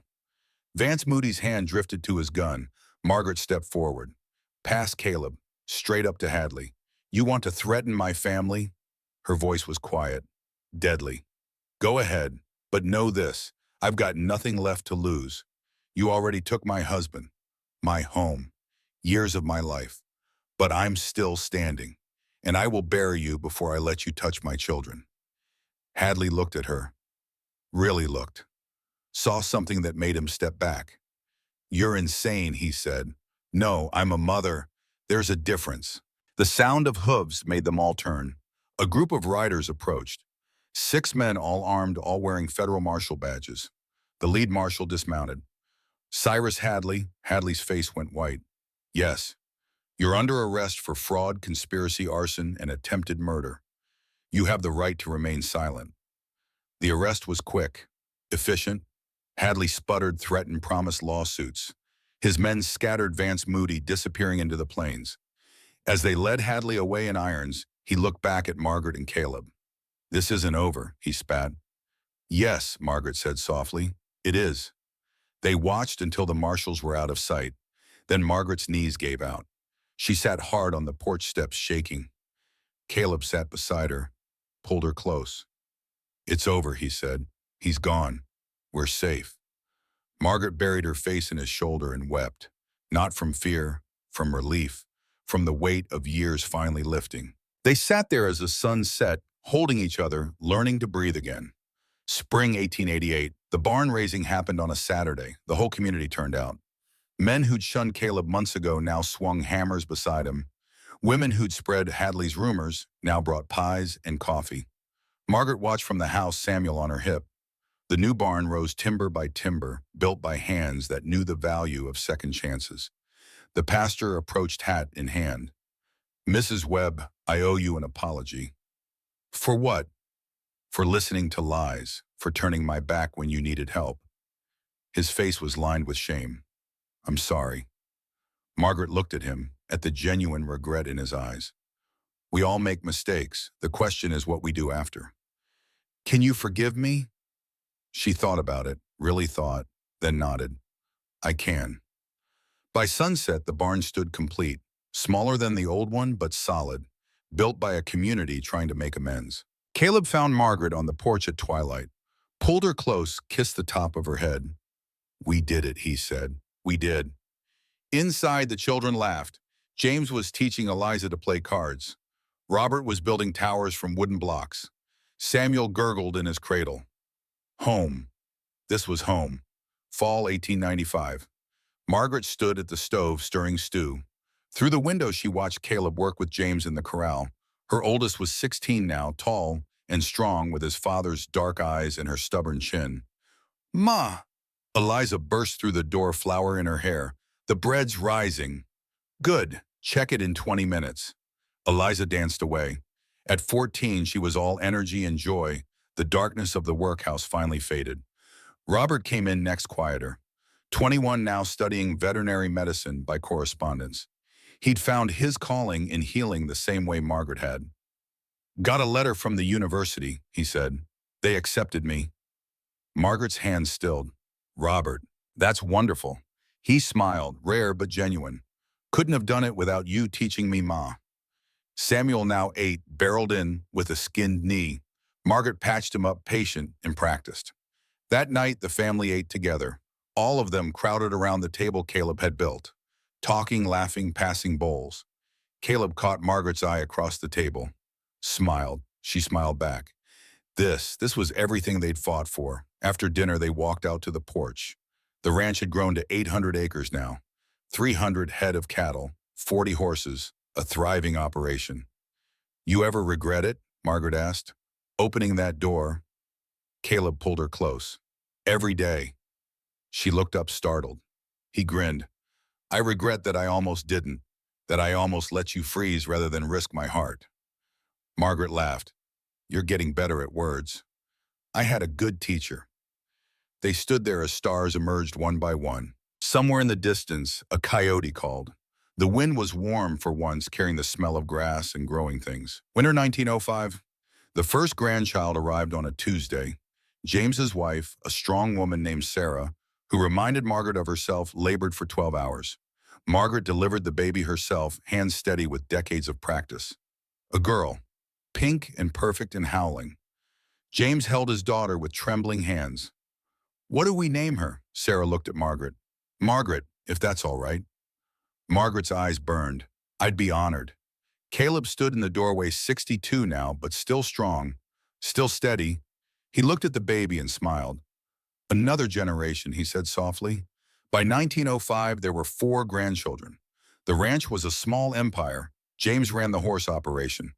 Vance Moody's hand drifted to his gun. Margaret stepped forward, past Caleb, straight up to Hadley. "You want to threaten my family?" Her voice was quiet, deadly. "Go ahead, but know this. I've got nothing left to lose. You already took my husband, my home, years of my life. But I'm still standing, and I will bury you before I let you touch my children." Hadley looked at her, really looked. saw something that made him step back. "You're insane," he said. "No, I'm a mother. There's a difference." The sound of hooves made them all turn. A group of riders approached. 6 men, all armed, all wearing federal marshal badges. The lead marshal dismounted. "Cyrus Hadley." Hadley's face went white. "Yes, you're under arrest for fraud, conspiracy, arson, and attempted murder. You have the right to remain silent." The arrest was quick, efficient. Hadley sputtered, threatened, promised lawsuits. His men scattered Vance Moody, disappearing into the plains. As they led Hadley away in irons, he looked back at Margaret and Caleb. "This isn't over," he spat. "Yes," Margaret said softly, "it is." They watched until the marshals were out of sight. Then Margaret's knees gave out. She sat hard on the porch steps, shaking. Caleb sat beside her, pulled her close. "It's over," he said. "He's gone. We're safe." Margaret buried her face in his shoulder and wept, not from fear, from relief, from the weight of years finally lifting. They sat there as the sun set, holding each other, learning to breathe again. Spring 1888. The barn raising happened on a Saturday. The whole community turned out. Men who'd shunned Caleb months ago now swung hammers beside him. Women who'd spread Hadley's rumors now brought pies and coffee. Margaret watched from the house, Samuel on her hip. The new barn rose timber by timber, built by hands that knew the value of second chances. The pastor approached, hat in hand. "Mrs. Webb, I owe you an apology." "For what?" "For listening to lies, for turning my back when you needed help." His face was lined with shame. "I'm sorry." Margaret looked at him, at the genuine regret in his eyes. "We all make mistakes. The question is what we do after." "Can you forgive me?" She thought about it, really thought, then nodded. "I can." By sunset, the barn stood complete, smaller than the old one, but solid, built by a community trying to make amends. Caleb found Margaret on the porch at twilight, pulled her close, kissed the top of her head. "We did it," he said. "We did." Inside, the children laughed. James was teaching Eliza to play cards. Robert was building towers from wooden blocks. Samuel gurgled in his cradle. Home. This was home. Fall 1895. Margaret stood at the stove stirring stew. Through the window, she watched Caleb work with James in the corral. Her oldest was 16 now, tall and strong, with his father's dark eyes and her stubborn chin. "Ma!" Eliza burst through the door, flower in her hair. "The bread's rising." "Good. Check it in 20 minutes." Eliza danced away. At 14, she was all energy and joy. The darkness of the workhouse finally faded. Robert came in next, quieter. 21 now, studying veterinary medicine by correspondence. He'd found his calling in healing the same way Margaret had. "Got a letter from the university," he said. "They accepted me." Margaret's hand stilled. "Robert, that's wonderful." He smiled, rare but genuine. "Couldn't have done it without you teaching me, Ma." Samuel, now 8, barreled in with a skinned knee. Margaret patched him up, patient and practiced. That night, the family ate together. All of them crowded around the table Caleb had built, talking, laughing, passing bowls. Caleb caught Margaret's eye across the table. Smiled. She smiled back. This was everything they'd fought for. After dinner, they walked out to the porch. The ranch had grown to 800 acres now, 300 head of cattle, 40 horses, a thriving operation. "You ever regret it?" Margaret asked. "Opening that door?" Caleb pulled her close. "Every day." She looked up, startled. He grinned. "I regret that I almost didn't, that I almost let you freeze rather than risk my heart." Margaret laughed. "You're getting better at words." "I had a good teacher." They stood there as stars emerged one by one. Somewhere in the distance, a coyote called. The wind was warm for once, carrying the smell of grass and growing things. Winter 1905. The first grandchild arrived on a Tuesday. James's wife, a strong woman named Sarah, who reminded Margaret of herself, labored for 12 hours. Margaret delivered the baby herself, hands steady with decades of practice. A girl, pink and perfect and howling. James held his daughter with trembling hands. "What do we name her?" Sarah looked at Margaret. "Margaret, if that's all right." Margaret's eyes burned. "I'd be honored." Caleb stood in the doorway, 62 now, but still strong, still steady. He looked at the baby and smiled. "A Another generation, he said softly. By 1905, there were 4 grandchildren. The ranch was a small empire. James ran the horse operation.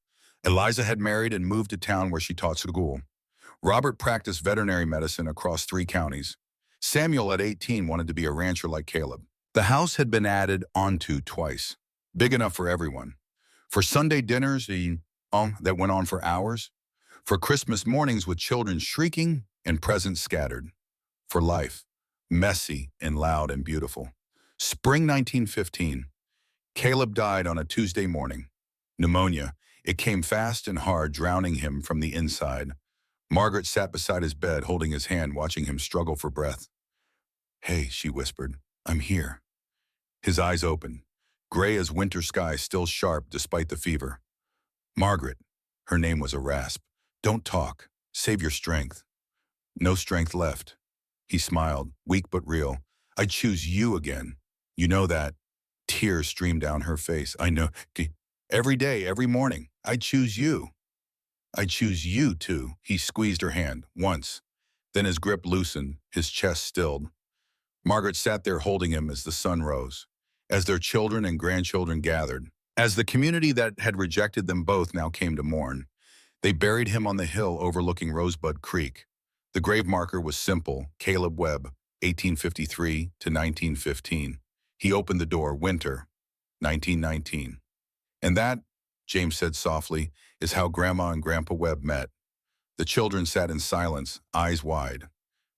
Eliza had married and moved to town where she taught school. Robert practiced veterinary medicine across 3 counties. Samuel, at 18, wanted to be a rancher like Caleb. The house had been added onto twice, big enough for everyone. For Sunday dinners that went on for hours. For Christmas mornings with children shrieking and presents scattered. For life, messy and loud and beautiful. Spring 1915. Caleb died on a Tuesday morning. Pneumonia. It came fast and hard, drowning him from the inside. Margaret sat beside his bed, holding his hand, watching him struggle for breath. "Hey," she whispered, "I'm here." His eyes opened, gray as winter sky, still sharp despite the fever. "Margaret," her name was a rasp, "don't talk. Save your strength." No strength left. He smiled, weak but real. "I'd choose you again. You know that." Tears streamed down her face. "I know. Every day, every morning, I'd choose you." "I'd choose you too." He squeezed her hand, once. Then his grip loosened, his chest stilled. Margaret sat there holding him as the sun rose, as their children and grandchildren gathered, as the community that had rejected them both now came to mourn. They buried him on the hill overlooking Rosebud Creek. The grave marker was simple: Caleb Webb, 1853 to 1915. He opened the door, winter, 1919. "And that," James said softly, "is how Grandma and Grandpa Webb met." The children sat in silence, eyes wide.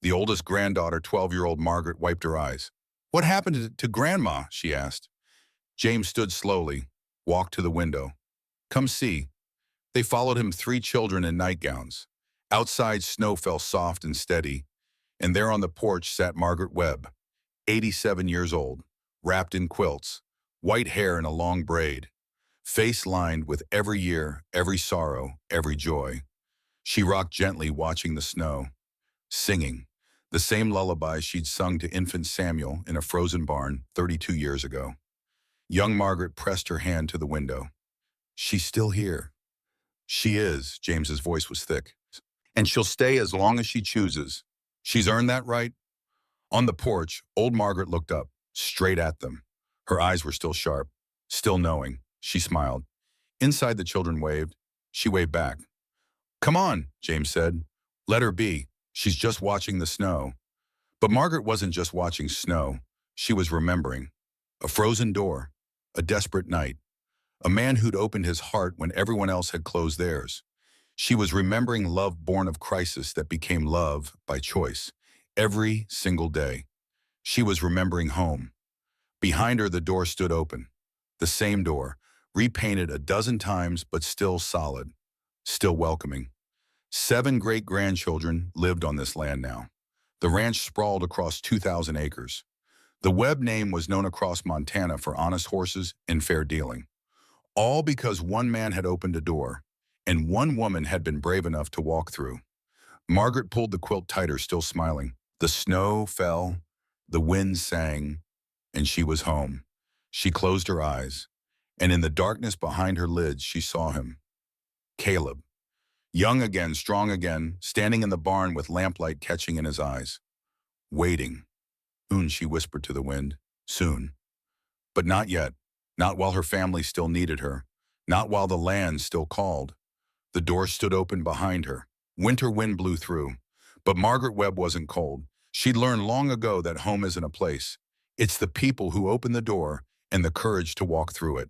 The oldest granddaughter, 12-year-old Margaret, wiped her eyes. "What happened to Grandma?" she asked. James stood slowly, walked to the window. "Come see." They followed him, 3 children in nightgowns. Outside, snow fell soft and steady, and there on the porch sat Margaret Webb, 87 years old, wrapped in quilts, white hair in a long braid, face lined with every year, every sorrow, every joy. She rocked gently, watching the snow, singing the same lullaby she'd sung to infant Samuel in a frozen barn 32 years ago. Young Margaret pressed her hand to the window. "She's still here." "She is," James's voice was thick. "And she'll stay as long as she chooses. She's earned that right." On the porch, old Margaret looked up, straight at them. Her eyes were still sharp, still knowing. She smiled. Inside, the children waved. She waved back. "Come on," James said. "Let her be. She's just watching the snow." But Margaret wasn't just watching snow. She was remembering. A frozen door, a desperate night, a man who'd opened his heart when everyone else had closed theirs. She was remembering love born of crisis that became love by choice, every single day. She was remembering home. Behind her, the door stood open. The same door, repainted a dozen times, but still solid, still welcoming. 7 great-grandchildren lived on this land now. The ranch sprawled across 2,000 acres. The Webb name was known across Montana for honest horses and fair dealing. All because one man had opened a door, and one woman had been brave enough to walk through. Margaret pulled the quilt tighter, still smiling. The snow fell, the wind sang, and she was home. She closed her eyes, and in the darkness behind her lids, she saw him. Caleb. Young again, strong again, standing in the barn with lamplight catching in his eyes. Waiting. "Soon," she whispered to the wind. "Soon." But not yet. Not while her family still needed her. Not while the land still called. The door stood open behind her. Winter wind blew through. But Margaret Webb wasn't cold. She'd learned long ago that home isn't a place. It's the people who open the door and the courage to walk through it.